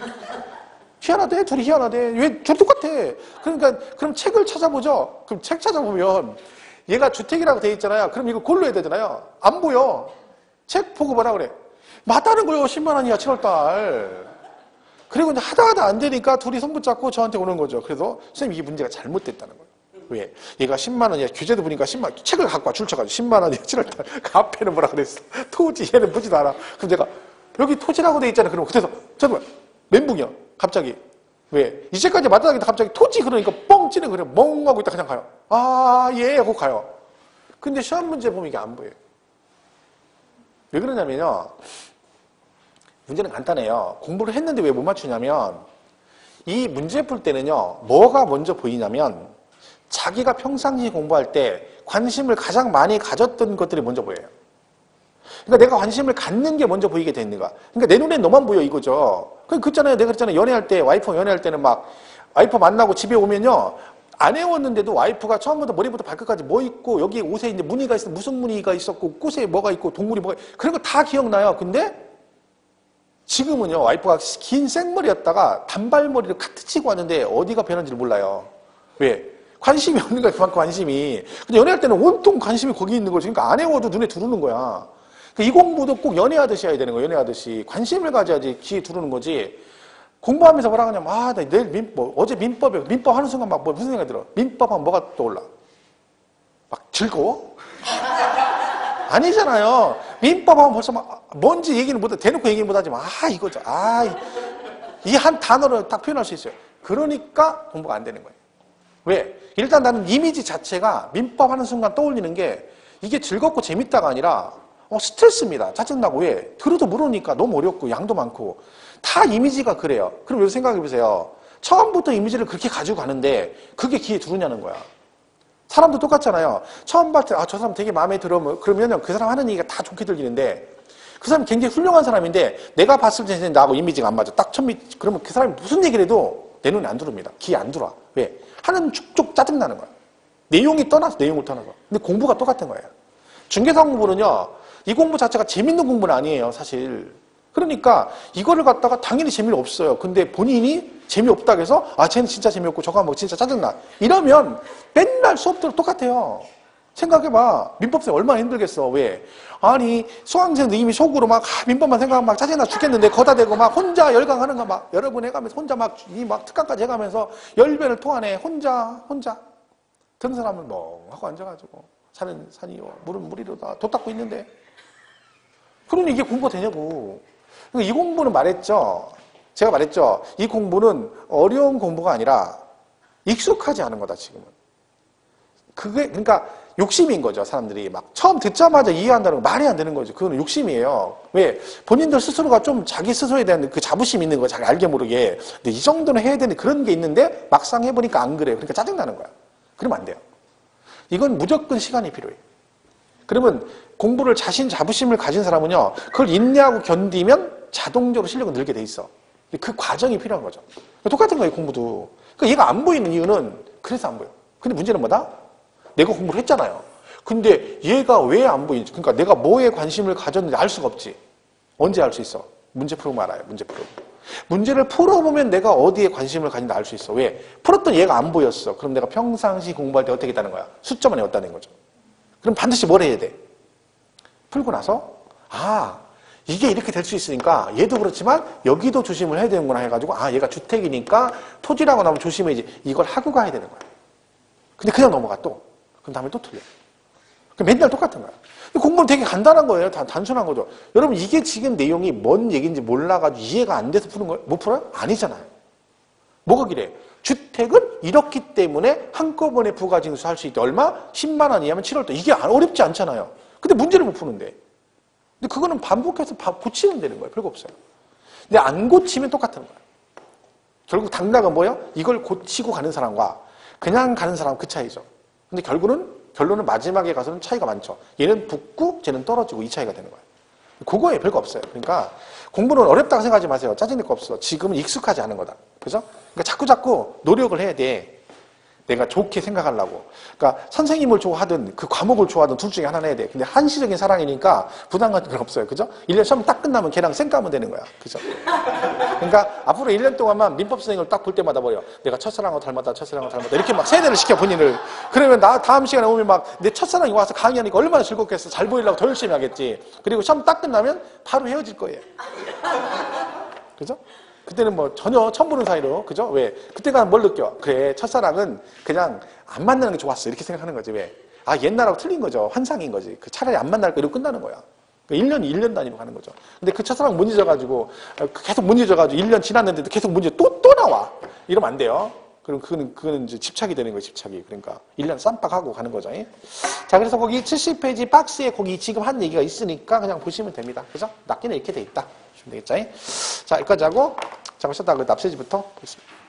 희한하대? 둘이 희한하대? 왜? 둘이 똑같아. 그러니까, 그럼 책을 찾아보죠? 그럼 책 찾아보면, 얘가 주택이라고 돼 있잖아요. 그럼 이거 골라야 되잖아요. 안 보여. 책 보고 뭐라 그래? 맞다는 거예요. 10만 원이야, 7월달. 그리고 이제 하다 안 되니까 둘이 손 붙잡고 저한테 오는 거죠. 그래서, 선생님, 이게 문제가 잘못됐다는 거예요. 왜? 얘가 10만 원이야. 규제도 보니까 10만, 책을 갖고 와, 줄 쳐가지고 10만 원이야, 7월달. 그 앞에는 뭐라 그랬어? 토지, 얘는 보지도 않아. 그럼 내가, 여기 토지라고 돼 있잖아요. 그럼 그래서, 잠깐만, 멘붕이야. 갑자기. 왜? 이제까지 마땅하게 갑자기 토지 그러니까 뻥 찌는 그래. 멍 하고 있다 그냥 가요. 예 하고 가요. 근데 시험 문제 보면 이게 안 보여요. 왜 그러냐면요. 문제는 간단해요. 공부를 했는데 왜 못 맞추냐면 이 문제 풀 때는요. 뭐가 먼저 보이냐면 자기가 평상시에 공부할 때 관심을 가장 많이 가졌던 것들이 먼저 보여요. 그러니까 내가 관심을 갖는 게 먼저 보이게 되는 거야. 그러니까 내 눈엔 너만 보여 이거죠. 그랬잖아요. 내가 그랬잖아요. 연애할 때 와이프랑 연애할 때는 막 와이프 만나고 집에 오면요. 안 해왔는데도 와이프가 처음부터 머리부터 발끝까지 뭐 있고 여기 옷에 이제 무늬가 있어 무슨 무늬가 있었고 꽃에 뭐가 있고 동물이 뭐가 있고 그런 거 다 기억나요. 근데 지금은요. 와이프가 긴 생머리였다가 단발머리를 카트 치고 왔는데 어디가 변한지를 몰라요. 왜? 관심이 없는 거야. 그만큼 관심이. 근데 연애할 때는 온통 관심이 거기 있는 거지. 그러니까 안 해워도 눈에 들어오는 거야. 이 공부도 꼭 연애하듯이 해야 되는 거예요. 연애하듯이. 관심을 가져야지 귀에 들어오는 거지. 공부하면서 뭐라 하냐면, 나 내일 어제 민법 하는 순간 막 무슨 생각이 들어? 민법 하면 뭐가 떠올라? 막 즐거워? 아니잖아요. 민법 하면 벌써 막 뭔지 얘기는 못해. 대놓고 얘기는 못하지만, 이거죠. 이 한 단어로 딱 표현할 수 있어요. 그러니까 공부가 안 되는 거예요. 왜? 일단 나는 이미지 자체가 민법 하는 순간 떠올리는 게 이게 즐겁고 재밌다가 아니라 스트레스입니다. 짜증나고. 왜? 들어도 모르니까 너무 어렵고 양도 많고 다 이미지가 그래요. 그럼 여기서 생각해 보세요. 처음부터 이미지를 그렇게 가지고 가는데 그게 귀에 들어오냐는 거야. 사람도 똑같잖아요. 처음 봤을 때 저 사람 되게 마음에 들어. 그러면 그 사람 하는 얘기가 다 좋게 들리는데 그 사람이 굉장히 훌륭한 사람인데 내가 봤을 때 나하고 이미지가 안 맞아. 딱 그러면 그 사람이 무슨 얘기를 해도 내 눈에 안 들어옵니다. 귀에 안 들어와. 왜? 하는 축 짜증나는 거야. 내용을 떠나서. 근데 공부가 똑같은 거예요. 중개사 공부는요. 이 공부 자체가 재밌는 공부는 아니에요. 사실. 그러니까 이거를 갖다가 당연히 재미없어요. 근데 본인이 재미없다고 해서 쟤는 진짜 재미없고 저거 뭐 진짜 짜증나. 이러면 맨날 수업대로 똑같아요. 생각해봐. 민법생 얼마나 힘들겠어. 왜? 아니 수강생도 이미 속으로 막 민법만 생각하면 막 짜증나 죽겠는데 거다 대고 막 혼자 열강하는 거 막 여러 번 해가면서 혼자 막 특강까지 해가면서 열변을 토하네. 혼자 듣는 사람은 멍하고 앉아가지고 산은 산이요 물은 물이로다 도 닦고 있는데 그러니 이게 공부가 되냐고. 이 공부는 제가 말했죠. 이 공부는 어려운 공부가 아니라 익숙하지 않은 거다 지금은. 그러니까 욕심인 거죠. 사람들이 막 처음 듣자마자 이해한다는 거 말이 안 되는 거죠. 그건 욕심이에요. 왜? 본인들 스스로가 좀 자기 스스로에 대한 그 자부심 있는 거예요. 자기 알게 모르게. 근데 이 정도는 해야 되는 그런 게 있는데 막상 해보니까 안 그래요. 그러니까 짜증나는 거야. 그러면 안 돼요. 이건 무조건 시간이 필요해요. 그러면 공부를 자부심을 가진 사람은요. 그걸 인내하고 견디면 자동적으로 실력은 늘게 돼 있어. 그 과정이 필요한 거죠. 똑같은 거예요. 공부도. 그러니까 얘가 안 보이는 이유는 그래서 안 보여. 근데 문제는 뭐다? 내가 공부를 했잖아요. 근데 얘가 왜 안 보이는지. 그러니까 내가 뭐에 관심을 가졌는지 알 수가 없지. 언제 알 수 있어? 문제 풀어보면 알아요. 문제 풀어보면. 문제를 풀어보면 내가 어디에 관심을 가진지 알 수 있어. 왜? 풀었던 얘가 안 보였어. 그럼 내가 평상시 공부할 때 어떻게 했다는 거야? 숫자만 외웠다는 거죠. 그럼 반드시 뭘 해야 돼? 풀고 나서 이게 이렇게 될 수 있으니까 얘도 그렇지만 여기도 조심을 해야 되는구나 해가지고 얘가 주택이니까 토지라고 나오면 조심해야지. 이걸 하고 가야 되는 거야. 근데 그냥 넘어가 또. 그럼 다음에 또 틀려. 그럼 맨날 똑같은 거야. 공부는 되게 간단한 거예요. 단순한 거죠. 여러분 이게 지금 내용이 뭔 얘기인지 몰라가지고 이해가 안 돼서 푸는 거예요? 못 풀어요? 아니잖아요. 뭐가 그래? 주택은 이렇기 때문에 한꺼번에 부가징수 할 수 있대. 얼마? 10만 원 이하면 7월도. 이게 어렵지 않잖아요. 근데 문제를 못 푸는데. 근데 그거는 반복해서 고치면 되는 거예요. 별거 없어요. 근데 안 고치면 똑같은 거예요. 결국 당락은 뭐예요? 이걸 고치고 가는 사람과 그냥 가는 사람 그 차이죠. 근데 결론은 마지막에 가서는 차이가 많죠. 얘는 붙고 쟤는 떨어지고 이 차이가 되는 거예요. 그거에 별거 없어요. 그러니까 공부는 어렵다고 생각하지 마세요. 짜증낼 거 없어. 지금은 익숙하지 않은 거다. 그죠? 그러니까 자꾸 노력을 해야 돼. 내가 좋게 생각하려고. 그러니까 선생님을 좋아하든 그 과목을 좋아하든 둘 중에 하나는 해야 돼. 근데 한시적인 사랑이니까 부담 같은 건 없어요. 그죠? 1년 시험 딱 끝나면 걔랑 쌩까면 되는 거야. 그죠? 그러니까 앞으로 1년 동안만 민법 선생님을 딱 볼 때마다 뭐래요? 내가 첫사랑하고 닮았다, 첫사랑하고 닮았다. 이렇게 막 세뇌를 시켜, 본인을. 그러면 다음 시간에 오면 막 내 첫사랑이 와서 강의하니까 얼마나 즐겁겠어. 잘 보이려고 더 열심히 하겠지. 그리고 시험 딱 끝나면 바로 헤어질 거예요. 그죠? 그때는 뭐 전혀 처음 보는 사이로, 그죠? 왜? 그때가 뭘 느껴? 그래, 첫사랑은 그냥 안 만나는 게 좋았어. 이렇게 생각하는 거지. 왜? 옛날하고 틀린 거죠. 환상인 거지. 차라리 안 만날 거 이러고 끝나는 거야. 1년 단위로 가는 거죠. 근데 그 첫사랑 못 잊어가지고, 계속 못 잊어가지고 1년 지났는데도 계속 문제 또 나와. 이러면 안 돼요. 그럼 그거는 이제 집착이 되는 거예요, 집착이. 그러니까 1년 쌈박하고 가는 거죠. 자, 그래서 거기 70페이지 박스에 거기 지금 한 얘기가 있으니까 그냥 보시면 됩니다. 그죠? 낱개는 이렇게 돼 있다. 보시면 되겠죠? 자, 여기까지 하고, 자, 쉬었다가 납세지부터 보겠습니다.